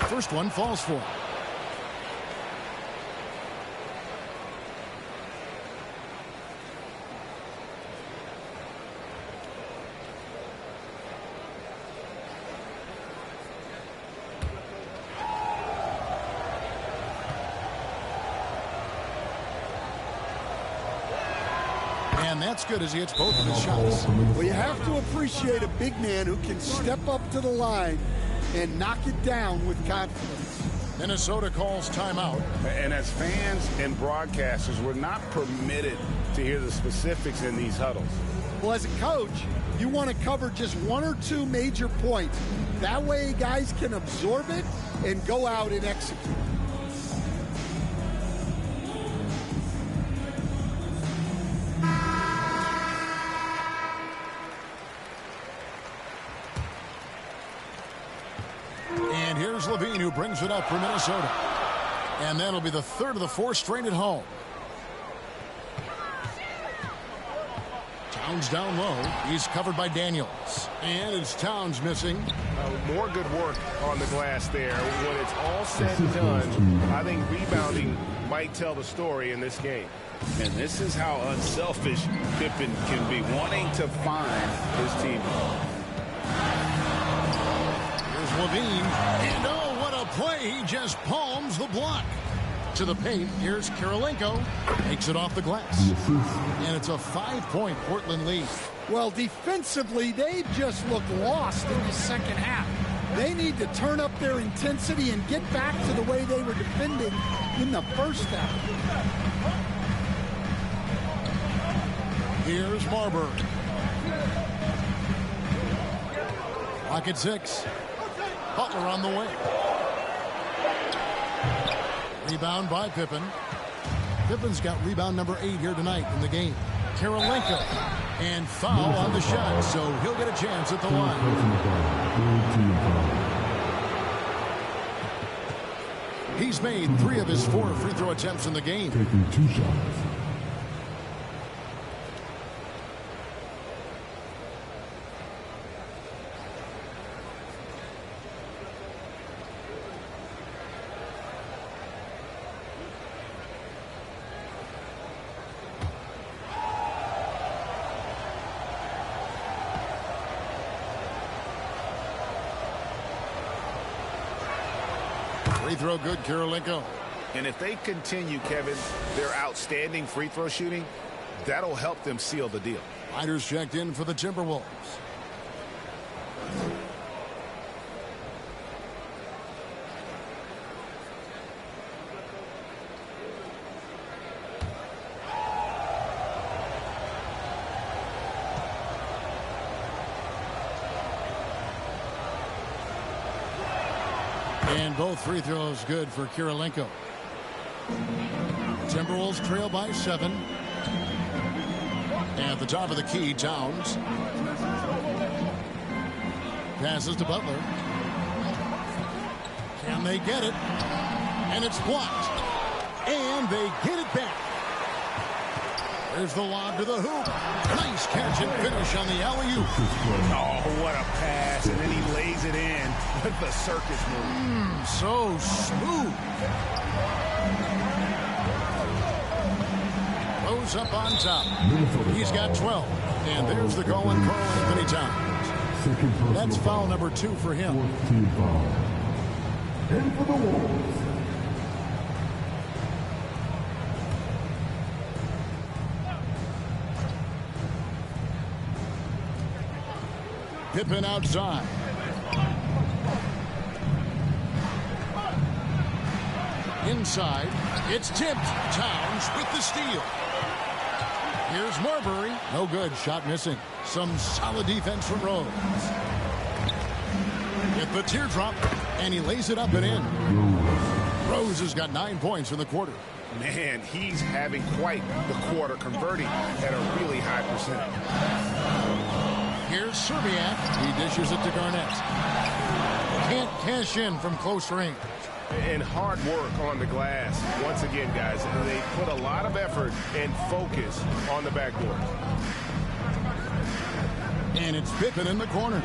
First one falls for him. And that's good as he hits both of his shots. Well, you have to appreciate a big man who can step up to the line and knock it down with confidence. Minnesota calls timeout. And as fans and broadcasters, we're not permitted to hear the specifics in these huddles. Well, as a coach, you want to cover just one or two major points. That way guys can absorb it and go out and execute. And here's Levine, who brings it up for Minnesota. And that'll be the third of the four straight at home. Towns down low. He's covered by Daniels. And it's Towns missing. More good work on the glass there. When it's all said and done, I think rebounding might tell the story in this game. And this is how unselfish Pippen can be, wanting to find his team. Here's Levine. And oh, what a play. He just palms the block. To the paint, here's Kirilenko. Takes it off the glass. And it's a 5-point Portland lead. Well, defensively, they just look lost in the second half. They need to turn up their intensity and get back to the way they were defending in the first half. Here's Marbury. Clock at 6. Butler on the way. Rebound by Pippen. Pippen's got rebound number 8 here tonight in the game. Kirilenko. And foul on the shot, so he'll get a chance at the line. He's made 3 of his 4 free throw attempts in the game. Taking 2 shots. Free throw good, Kirilenko. And if they continue, Kevin, their outstanding free throw shooting, that'll help them seal the deal. Riders checked in for the Timberwolves. And both free throws good for Kirilenko. Timberwolves trail by 7. At the top of the key, Towns. Passes to Butler. Can they get it? And it's blocked. And they get it back. There's the lob to the hoop. Nice catch and finish on the alley-oop. Oh, what a pass. And then he lays it in with the circus move. So smooth. Rose up on top. He's got 12. And there's the goal on Karl-Anthony Towns. That's foul number 2 for him. And for the Wolves. Pippen outside. Inside. It's tipped. Towns with the steal. Here's Marbury. No good. Shot missing. Some solid defense from Rose. Get the teardrop. And he lays it up and in. Rose has got 9 points in the quarter. Man, he's having quite the quarter, converting at a really high percentage. Here's Serbiak. He dishes it to Garnett. Can't cash in from close range. And hard work on the glass. Once again, guys, they put a lot of effort and focus on the backboard. And it's Pippen in the corner.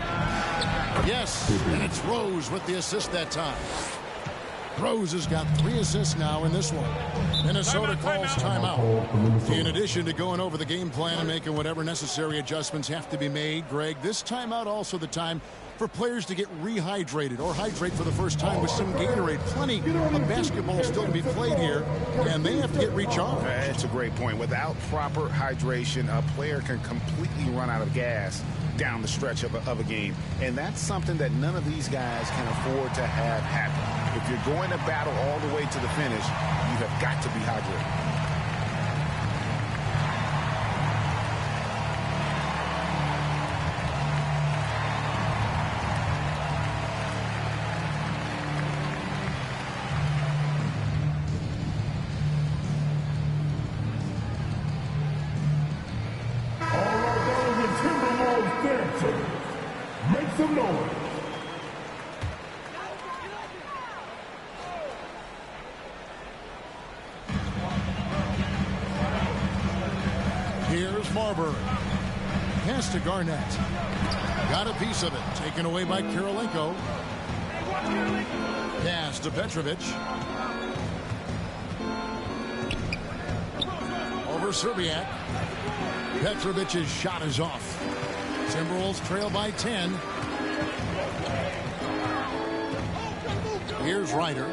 Yes, and it's Rose with the assist that time. Rose has got 3 assists now in this one. Minnesota calls timeout. In addition to going over the game plan and making whatever necessary adjustments have to be made, Greg, this timeout also the time for players to get rehydrated or hydrate for the first time with some Gatorade. Plenty of basketball still to be played here, and they have to get recharged. That's a great point. Without proper hydration, a player can completely run out of gas down the stretch of a game. And that's something that none of these guys can afford to have happen. If you're going to battle all the way to the finish, you have got to be hydrated. Make some noise. Here's Marbury. Pass to Garnett. Got a piece of it. Taken away by Kirilenko. Pass to Petrovic. Over Serbiak. Petrovic's shot is off. Timberwolves trail by 10. Here's Ryder.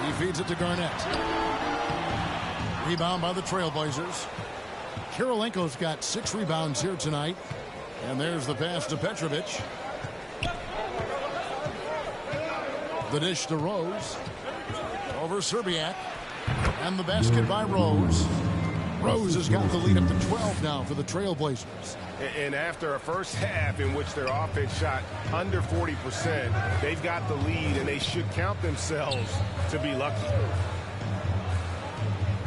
He feeds it to Garnett. Rebound by the Trailblazers. Kirilenko's got 6 rebounds here tonight. And there's the pass to Petrovic. The dish to Rose. Over Serbiak. And the basket by Rose. Rose has got the lead up to 12 now for the Trailblazers. And after a first half in which their offense shot under 40%, they've got the lead, and they should count themselves to be lucky.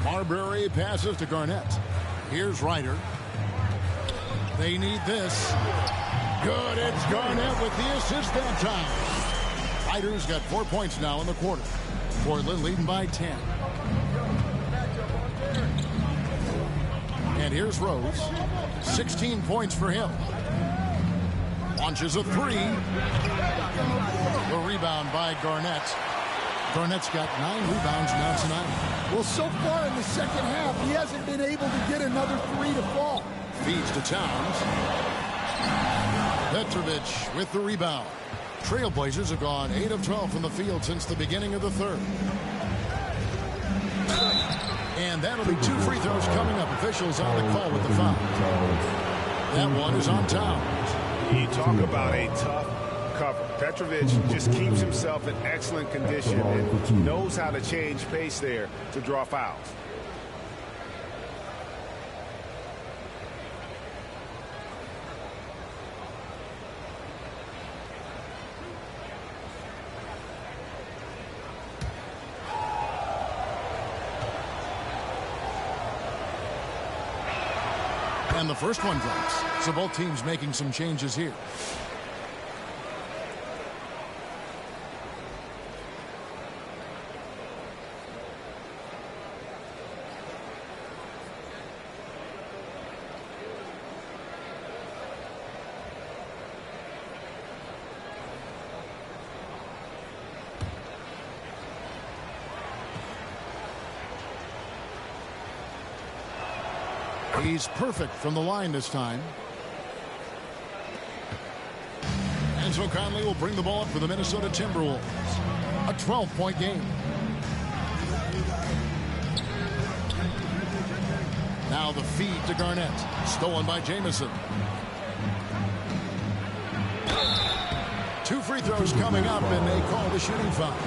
Marbury passes to Garnett. Here's Ryder. They need this. Good. It's Garnett with the assist that time. Ryder's got 4 points now in the quarter. Portland leading by 10. And here's Rose. 16 points for him. Launches a 3. The rebound by Garnett. Garnett's got 9 rebounds now tonight. Well, so far in the second half, he hasn't been able to get another 3 to fall. Feeds to Towns. Petrovic with the rebound. Trailblazers have gone 8 of 12 from the field since the beginning of the third. And that'll be 2 free throws coming up. Officials on the call with the foul. That one is on Towns. You talk about a tough cover. Petrovic just keeps himself in excellent condition and knows how to change pace there to draw fouls. And the first one drops. So both teams making some changes here. He's perfect from the line this time. Enzo Conley will bring the ball up for the Minnesota Timberwolves. A 12-point game. Now the feed to Garnett. Stolen by Jamison. 2 free throws coming up, and they call the shooting foul.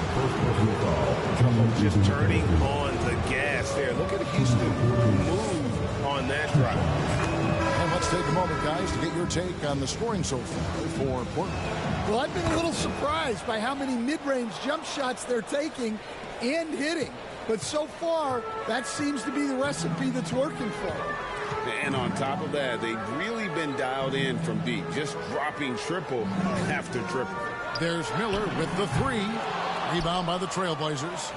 Just turning on the gas there. Look at Houston move on that drive. And let's take a moment, guys, to get your take on the scoring so far for Portland. Well, I've been a little surprised by how many mid-range jump shots they're taking and hitting. But so far, that seems to be the recipe that's working for them. And on top of that, they've really been dialed in from deep, just dropping triple after triple. There's Miller with the 3. Rebound by the Trailblazers.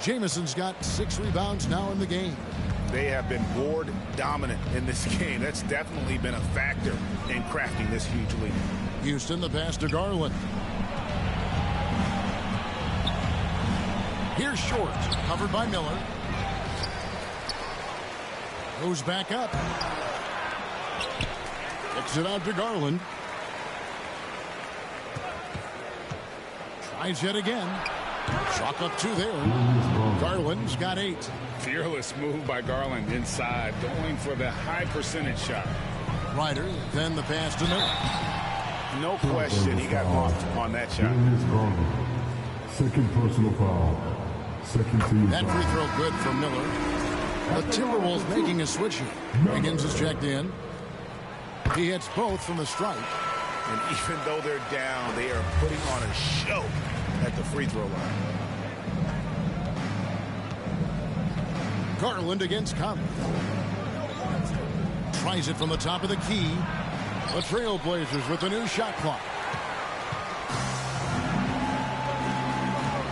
Jamison's got 6 rebounds now in the game. They have been board dominant in this game. That's definitely been a factor in crafting this huge lead. Houston, the pass to Garland. Here's Short, covered by Miller. Goes back up. Kicks it out to Garland. Tries yet again. Chalk up 2 there. Garland's got 8. Fearless move by Garland inside, going for the high percentage shot. Ryder, then the pass to Miller. No question, he got marked on that shot. Second personal foul. Second team. That free throw good for Miller. The Timberwolves making a switch here. Higgins is checked in. He hits both from the stripe. And even though they're down, they are putting on a show at the free throw line. Garland against Conley. Tries it from the top of the key. The Trailblazers with the new shot clock.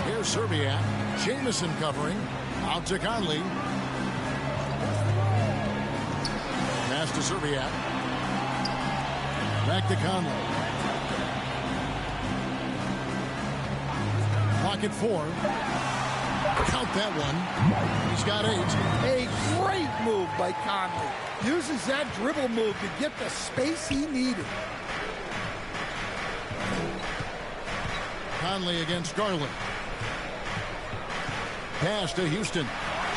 Here's Serbiak. Jamison covering. Out to Conley. Pass to Serbiak. Back to Conley. Clock at 4. Count that one. He's got 8. A great move by Conley. Uses that dribble move to get the space he needed. Conley against Garland. Pass to Houston.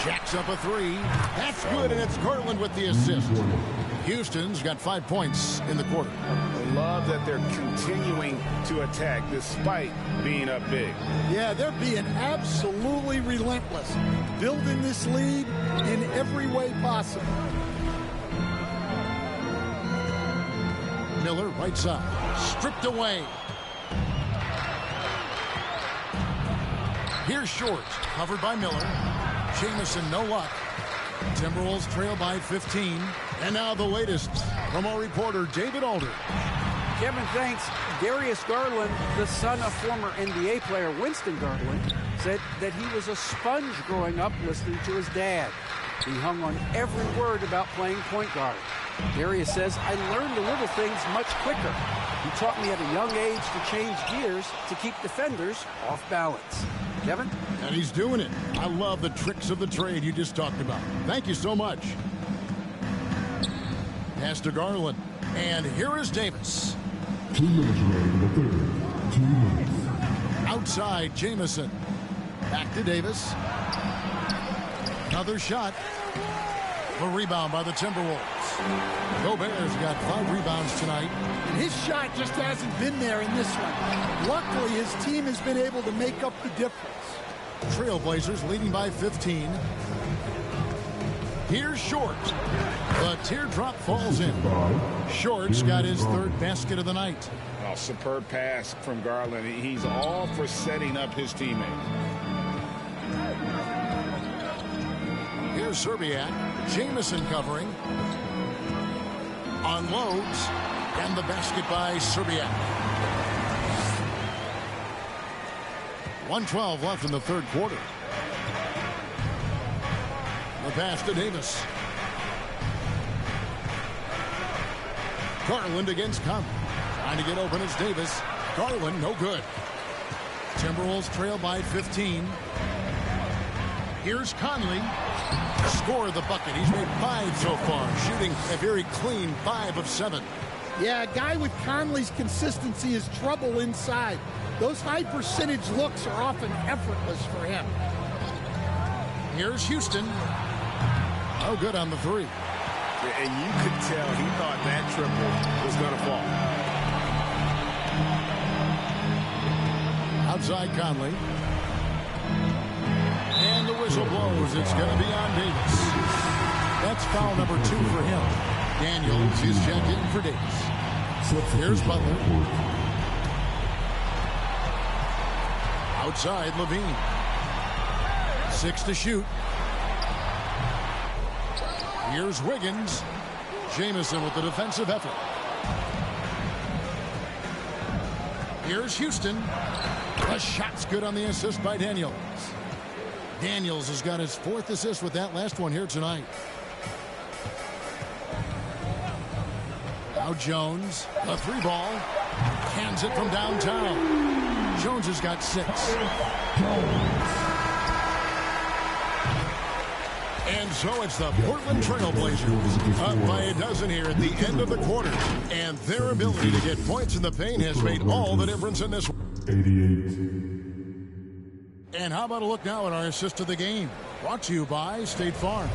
Jacks up a 3. That's good, and it's Garland with the assist. Houston's got 5 points in the quarter. I love that they're continuing to attack despite being up big. Yeah, they're being absolutely relentless. Building this lead in every way possible. Miller, right side. Stripped away. Here's Short, covered by Miller. Jamison, no luck. Timberwolves trail by 15. And now the latest from our reporter, David Alder. Kevin, thanks. Darius Garland, the son of former NBA player Winston Garland, said that he was a sponge growing up listening to his dad. He hung on every word about playing point guard. Darius says, I learned the little things much quicker. He taught me at a young age to change gears to keep defenders off balance. Kevin? And he's doing it. I love the tricks of the trade you just talked about. Thank you so much. Pass to Garland. And here is Davis. 2 minutes remaining in the third. 2 minutes. Outside, Jamison. Back to Davis. Another shot. A rebound by the Timberwolves. Gobert's got 5 rebounds tonight. And his shot just hasn't been there in this one. Luckily, his team has been able to make up the difference. Trailblazers leading by 15. Here's Short. The teardrop falls in. Short's got his 3rd basket of the night. Oh, superb pass from Garland. He's all for setting up his teammate. Here's Serbiak. Jamison covering. Unloads. And the basket by Serbiak. 1:12 left in the 3rd quarter. The pass to Davis. Garland against Conley. Trying to get open as Davis. Garland, no good. Timberwolves trail by 15. Here's Conley. Score the bucket. He's made 5 so far. Shooting a very clean 5 of 7. Yeah, a guy with Conley's consistency is trouble inside. Those high percentage looks are often effortless for him. Here's Houston. Oh, good on the 3. And you could tell he thought that triple was going to fall. Outside Conley. And the whistle blows. It's going to be on Davis. That's foul number 2 for him. Daniels is checked in for Davis. Here's Butler. Outside Levine. 6 to shoot. Here's Wiggins. Jamison with the defensive effort. Here's Houston. The shot's good on the assist by Daniels. Daniels has got his 4th assist with that last one here tonight. Now Jones, a 3 ball. Hands it from downtown. Jones has got 6. So it's the Portland Trailblazers up by a dozen here at the end of the quarter. And their ability to get points in the paint has made all the difference in this one. 88. And how about a look now at our assist of the game? Brought to you by State Farm.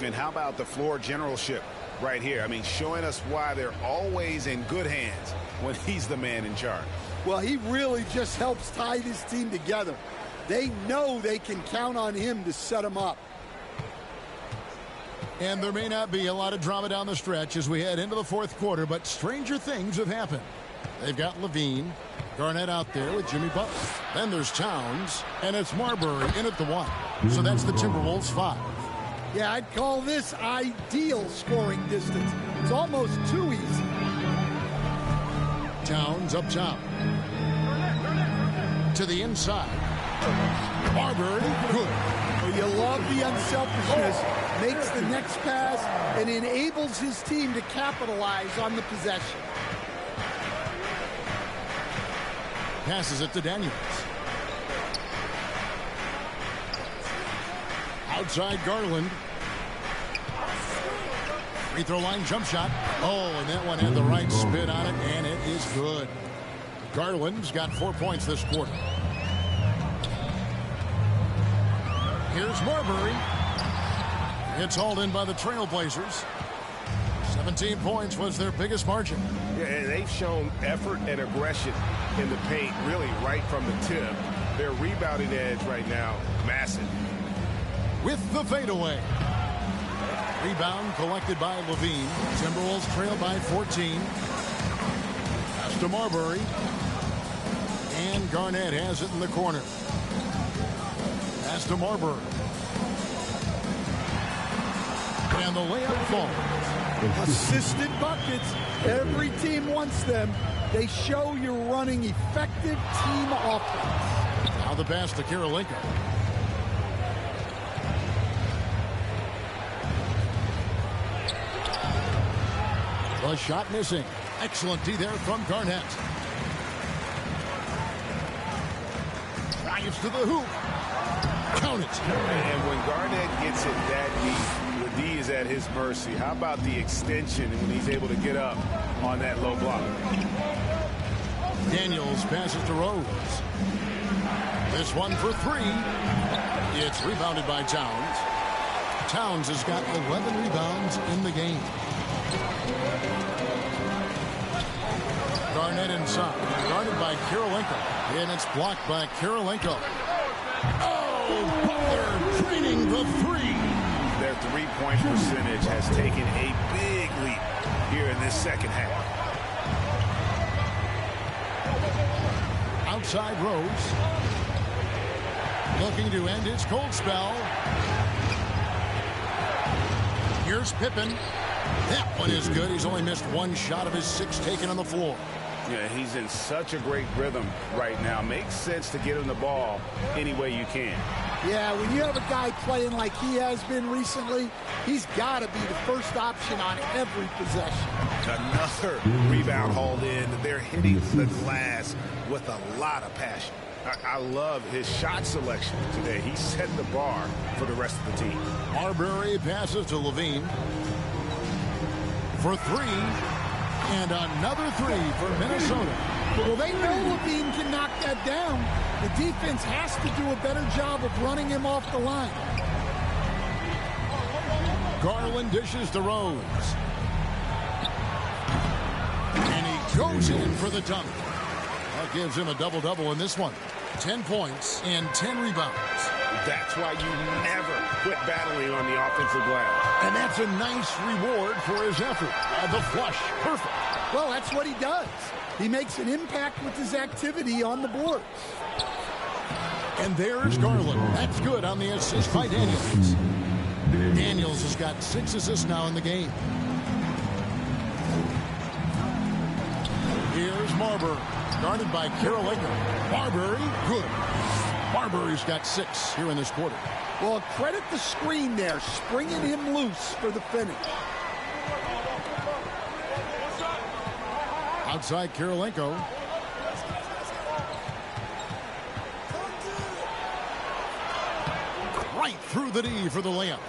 And how about the floor generalship right here? I mean, showing us why they're always in good hands when he's the man in charge. Well, he really just helps tie this team together. They know they can count on him to set them up. And there may not be a lot of drama down the stretch as we head into the fourth quarter, but stranger things have happened. They've got Levine, Garnett out there with Jimmy Butler. Then there's Towns, and it's Marbury in at the 1. So that's the Timberwolves 5. Yeah, I'd call this ideal scoring distance. It's almost too easy. Towns up top. To the inside. Marbury, good. Well, you love the unselfishness. Makes the next pass and enables his team to capitalize on the possession. Passes it to Daniels. Outside Garland. Free throw line jump shot. Oh, and that one had the right spin on it, and it is good. Garland's got 4 points this quarter. Here's Marbury. It's hauled in by the Trailblazers. 17 points was their biggest margin. Yeah, and they've shown effort and aggression in the paint really right from the tip. Their rebounding edge right now, massive. With the fadeaway. Rebound collected by Levine. Timberwolves trail by 14. Pass to Marbury. And Garnett has it in the corner. Pass to Marbury. And the layup falls. Assisted buckets. Every team wants them. They show you're running effective team offense. Now the pass to Kirilenko. The shot missing. Excellent D there from Garnett. Drives to the hoop. Count it. And when Garnett gets it that deep, the D is at his mercy. How about the extension when he's able to get up on that low block? Daniels passes to Rose. This one for 3. It's rebounded by Towns. Towns has got 11 rebounds in the game. Garnett inside. Guarded by Kirilenko. And it's blocked by Kirilenko. Oh, Butler draining the 3. Their three-point percentage has taken a big leap here in this second half. Outside Rose. Looking to end his cold spell. Here's Pippen. That one is good. He's only missed 1 shot of his 6 taken on the floor. Yeah, he's in such a great rhythm right now. Makes sense to get him the ball any way you can. Yeah, when you have a guy playing like he has been recently, he's got to be the first option on every possession. Another rebound hauled in. They're hitting the glass with a lot of passion. I love his shot selection today. He set the bar for the rest of the team. Marbury passes to Levine. For 3. And another 3 for Minnesota. Well, they know Levine can knock that down. The defense has to do a better job of running him off the line. Garland dishes to Rose. And he goes in for the dunk. That gives him a double-double in this one. 10 points and 10 rebounds. That's why you never quit battling on the offensive glass. And that's a nice reward for his effort. The flush. Perfect. Well, that's what he does. He makes an impact with his activity on the boards. And there's Garland. That's good on the assist by Daniels. Daniels has got 6 assists now in the game. Here's Marbury. Guarded by Kirilenko. Marbury, good. Marbury's got 6 here in this quarter. Well, credit the screen there, springing him loose for the finish. Outside Kirilenko. Right through the D for the layup.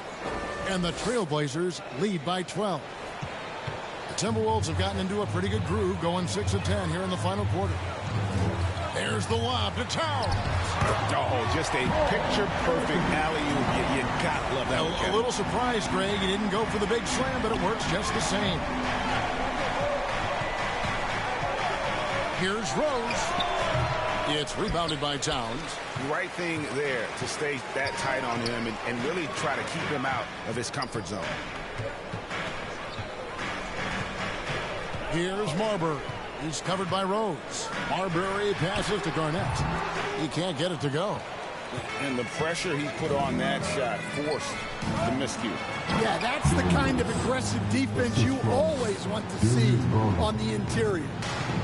And the Trailblazers lead by 12. The Timberwolves have gotten into a pretty good groove, going 6 of 10 here in the final quarter. There's the lob to Towns. Oh, just a picture-perfect alley-oop. You got to love that. A little surprised, Greg. He didn't go for the big slam, but it works just the same. Here's Rose. It's rebounded by Towns. Right thing there to stay that tight on him and really try to keep him out of his comfort zone. Here's Marbury. He's covered by Rose. Marbury passes to Garnett. He can't get it to go. And the pressure he put on that shot forced the miscue. Yeah, that's the kind of aggressive defense you always want to see on the interior.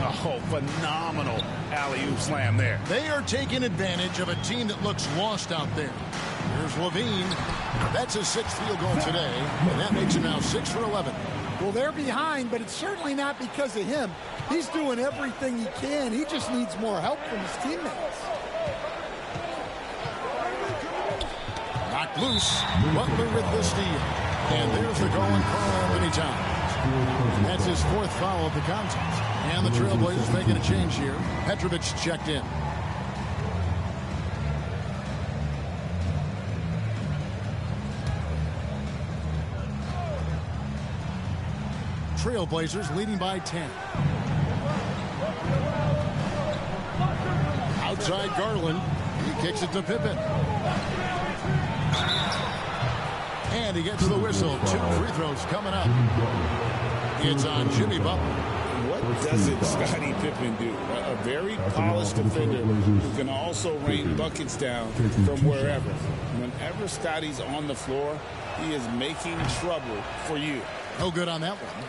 Oh, phenomenal alley-oop slam there. They are taking advantage of a team that looks lost out there. Here's Levine. That's his 6th field goal today, and that makes him now 6 for 11. Well, they're behind, but it's certainly not because of him. He's doing everything he can. He just needs more help from his teammates. Knocked loose. Butler with the steal. And there's the goal on Karl-Anthony Towns. That's his 4th foul of the contest. And the Trailblazers making a change here. Petrovic checked in. Trailblazers leading by 10. Outside Garland. He kicks it to Pippen. And he gets the whistle. 2 free throws coming up. It's on Jimmy Butler. What doesn't Scottie Pippen do? A very polished defender who can also rain buckets down from wherever. Whenever Scottie's on the floor, he is making trouble for you. No good on that one.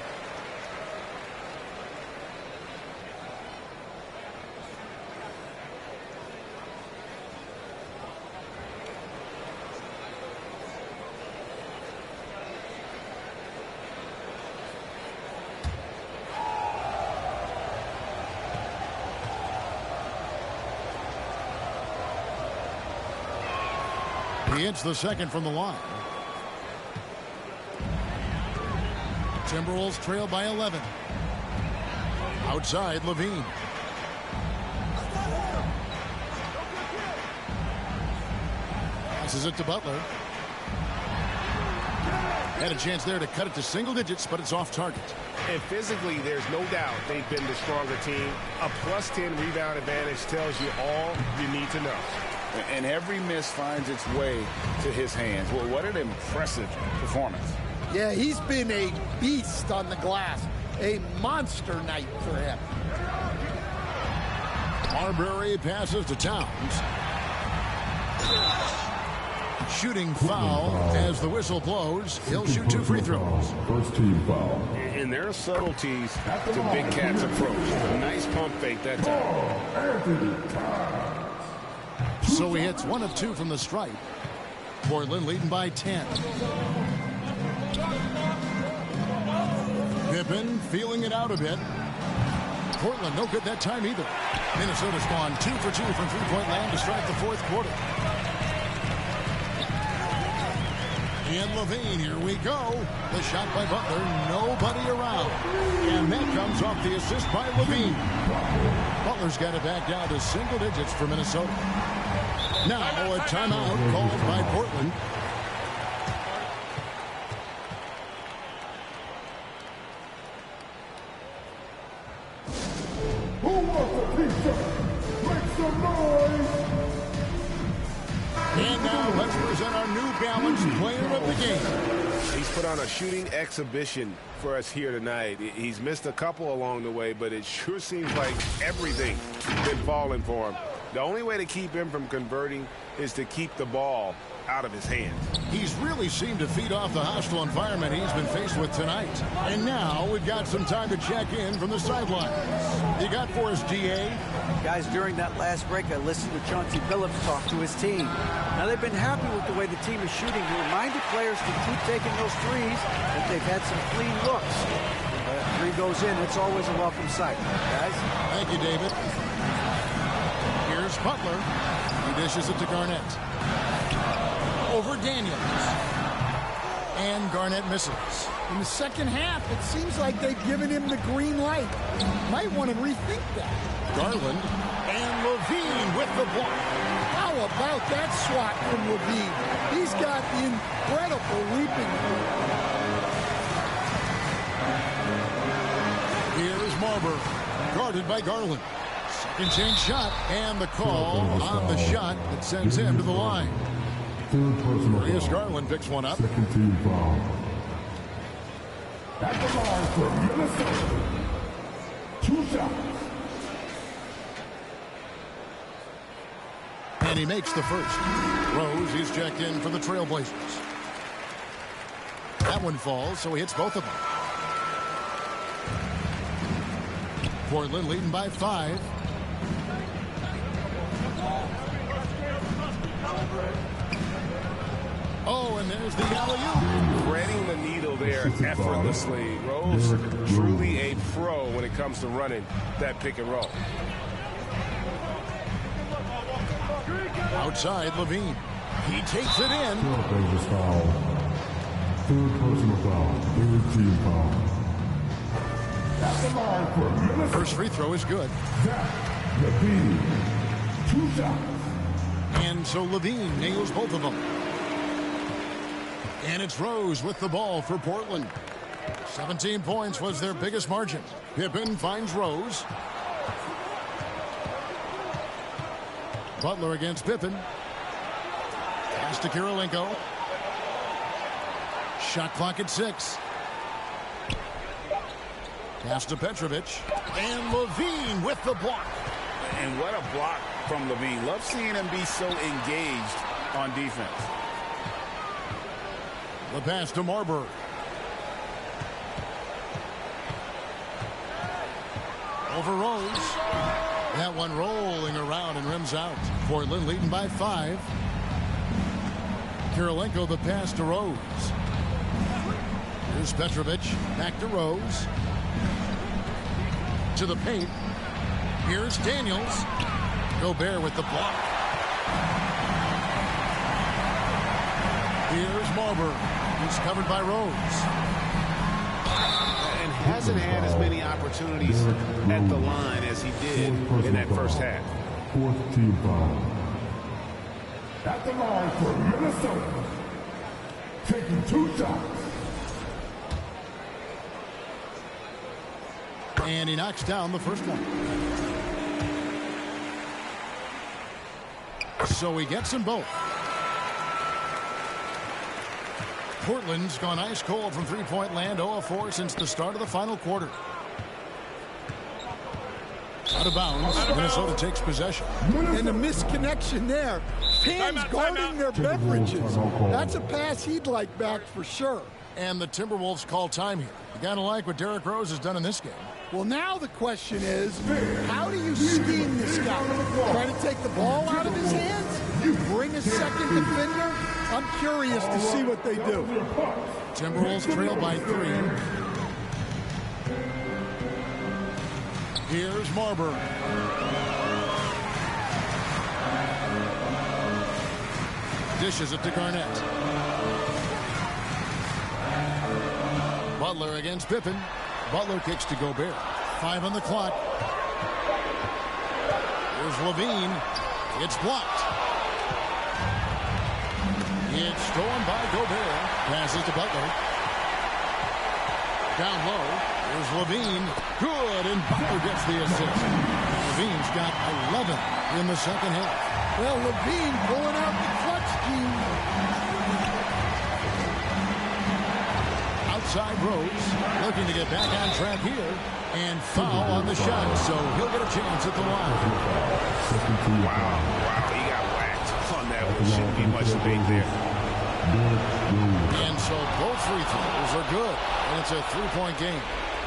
He hits the second from the line. Timberwolves trail by 11. Outside, Levine. Passes it to Butler. Had a chance there to cut it to single digits, but it's off target. And physically, there's no doubt they've been the stronger team. A +10 rebound advantage tells you all you need to know. And every miss finds its way to his hands. Well, what an impressive performance. Yeah, he's been a beast on the glass. A monster night for him. Marbury passes to Towns. Shooting foul as the whistle blows. He'll shoot 2 free throws. First team foul. And there are subtleties to Big Cat's approach. Nice pump fake that time. So he hits 1 of 2 from the stripe. Portland leading by 10. Pippen feeling it out a bit. Portland no good that time either. Minnesota's gone 2 for 2 from three-point land to start the 4th quarter. And Levine, here we go. The shot by Butler, nobody around. And that comes off the assist by Levine. Butler's got it back down to single digits for Minnesota. Now a timeout called by Portland. Who wants a pizza? Make some noise! And now let's present our New Balance player of the game. He's put on a shooting exhibition for us here tonight. He's missed a couple along the way, but it sure seems like everything's been falling for him. The only way to keep him from converting is to keep the ball out of his hands. He's really seemed to feed off the hostile environment he's been faced with tonight. And now we've got some time to check in from the sidelines. You got for us, DA? Guys, during that last break, I listened to Chauncey Billups talk to his team. Now, they've been happy with the way the team is shooting. He reminded players to keep taking those threes, that they've had some clean looks. Three goes in, it's always a welcome sight, guys. Thank you, David. Here's Butler. He dishes it to Garnett. Over Daniels. And Garnett misses. In the second half, it seems like they've given him the green light. Might want to rethink that. Garland and Levine with the block. How about that swat from Levine? He's got incredible leaping. Here's Marbury, guarded by Garland. Second chance shot, and the call on the shot that sends him to the line. Here's Garland picks one up. Second team foul. At the line for Minnesota. 2 shots. And he makes the first. Rose is checked in for the Trailblazers. That one falls, so he hits both of them. Portland leading by 5. Oh, and there's the alley-oop. Threading the needle there effortlessly. Rose, truly a pro when it comes to running that pick and roll. Outside, Levine. He takes it in. Trailblazers foul. Third personal foul. Third team foul. At the line for Minnesota. First free throw is good. Levine. 2 shots. And so Levine nails both of them. And it's Rose with the ball for Portland. 17 points was their biggest margin. Pippen finds Rose. Butler against Pippen. Pass to Kirilenko. Shot clock at 6. Pass to Petrovic. And Levine with the block. And what a block from Levine. Love seeing him be so engaged on defense. The pass to Marbury. Over Rose. That one rolling around and rims out. Portland leading by 5. Kirilenko the pass to Rose. Here's Petrovic. Back to Rose. To the paint. Here's Daniels. Gobert with the block. Here's Marbury. He's covered by Rose. And hasn't had as many opportunities at the line as he did in that first half. Fourth team foul. At the line for Minnesota. Taking 2 shots. And he knocks down the first one. So he gets them both. Portland's gone ice cold from three-point land, 0 of 4 since the start of the final quarter. Out of bounds. Minnesota takes possession. And a misconnection there. Fans guarding their beverages. That's a pass he'd like back for sure. And the Timberwolves call time here. You gotta like what Derrick Rose has done in this game. Well, now the question is, how do you scheme this guy? Try to take the ball out of his hands? You bring a second defender? I'm curious to see what they do. Timberwolves trail by 3. Here's Marbury. Dishes it to Garnett. Butler against Pippen. Butler kicks to Gobert. 5 on the clock. Here's Levine. It's blocked. It's stolen by Gobert. Passes to Butler. Down low. Here's Levine. Good, and Butler gets the assist. Levine's got 11 in the second half. Well, Levine pulling out the clutch gene. Outside Rose, looking to get back on track here, and foul on the shot, so he'll get a chance at the line. Wow, he got whacked on that one. Shouldn't be much debate there. And so both free throws are good, and it's a 3-point game.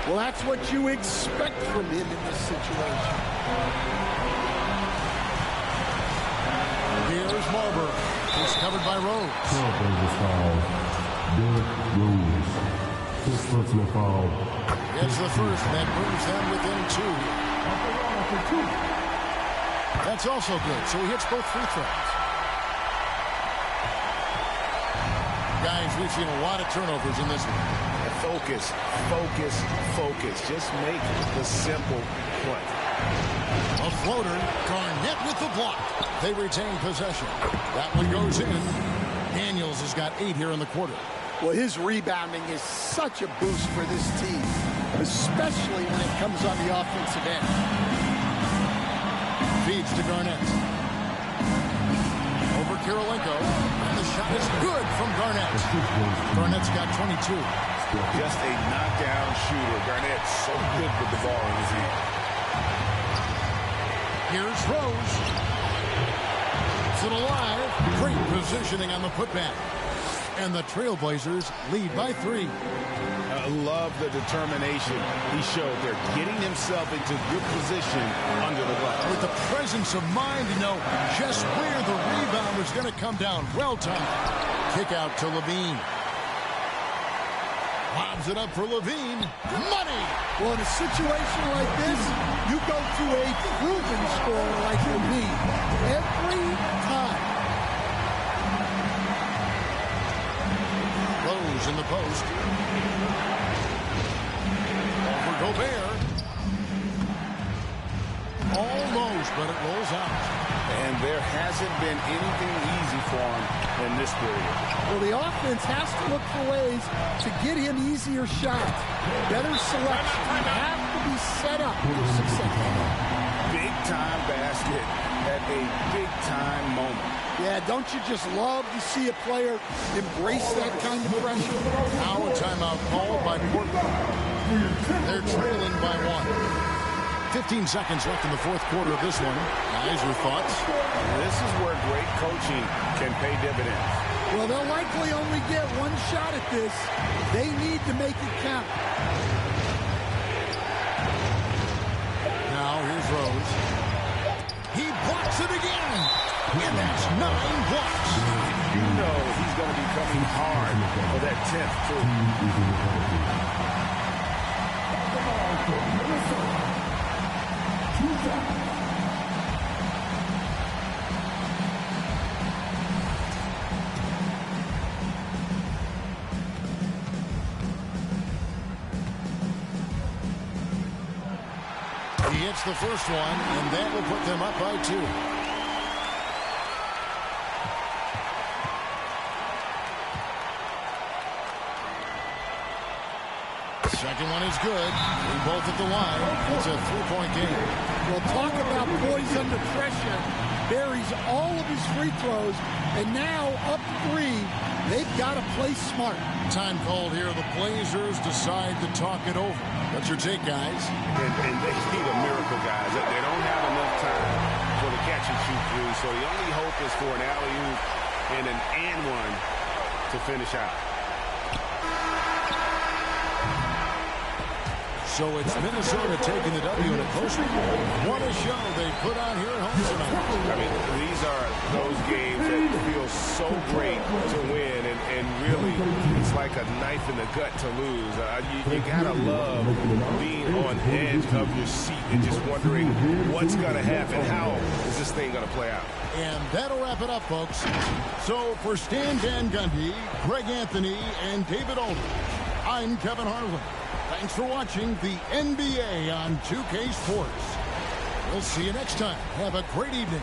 Well, that's what you expect from him in this situation. Here's Marbury. He's covered by Rose. Trailblazers foul. Derrick Rose. His personal foul. It's the first that brings them within 2. That's also good, so he hits both free throws. Guys, we We've seen a lot of turnovers in this one. Focus, focus, focus. Just make the simple play. A floater. Garnett with the block. They retain possession. That one goes in. Daniels has got 8 here in the quarter. Well, his rebounding is such a boost for this team, especially when it comes on the offensive end. Feeds to Garnett. Over Kirilenko. And the shot is good from Garnett. Garnett's got 22. Just a knockdown shooter. Garnett so good with the ball in his hand. Here's Rose. It's alive. Great positioning on the putback. And the Trailblazers lead by 3. I love the determination he showed there, getting himself into good position under the glass. With the presence of mind to know just where the rebound was going to come down. Well timed. Kick out to Levine. Lobs it up for Levine. Money! Well, in a situation like this, you go to a proven scorer like Levine every time. Rose in the post. Over Gobert. Almost, but it rolls out. And there hasn't been anything easy for him in this period. Well, the offense has to look for ways to get him easier shots. Better selection. You have to be set up for success. Big-time basket at a big-time moment. Yeah, don't you just love to see a player embrace that kind of pressure? Now a timeout called by Portland. They're trailing by 1. 15 seconds left in the fourth quarter of this one. Guys, your thoughts? This is where great coaching can pay dividends. Well, they'll likely only get one shot at this. They need to make it count. Now here's Rose. He blocks it again. And that's 9 blocks. You know he's going to be coming hard for that 10th too. He hits the first one, and that will put them up by 2. Second one is good. They both at the line. It's a 3-point game. Well, talk about boys under pressure. Buries all of his free throws, and now up 3. They've got to play smart. Time called here. The Blazers decide to talk it over. What's your take, guys? And they need a miracle, guys. They don't have enough time for the catch-and-shoot three, so the only hope is for an alley-oop and an and-one to finish out. So it's Minnesota taking the W in a close one. What a show they put on here at home tonight. I mean, these are those games that feel so great to win, and really, it's like a knife in the gut to lose. You gotta love being on edge of your seat and just wondering what's gonna happen. How is this thing gonna play out? And that'll wrap it up, folks. So for Stan Van Gundy, Greg Anthony, and David Aldridge, I'm Kevin Harlan. Thanks for watching the NBA on 2K Sports. We'll see you next time. Have a great evening.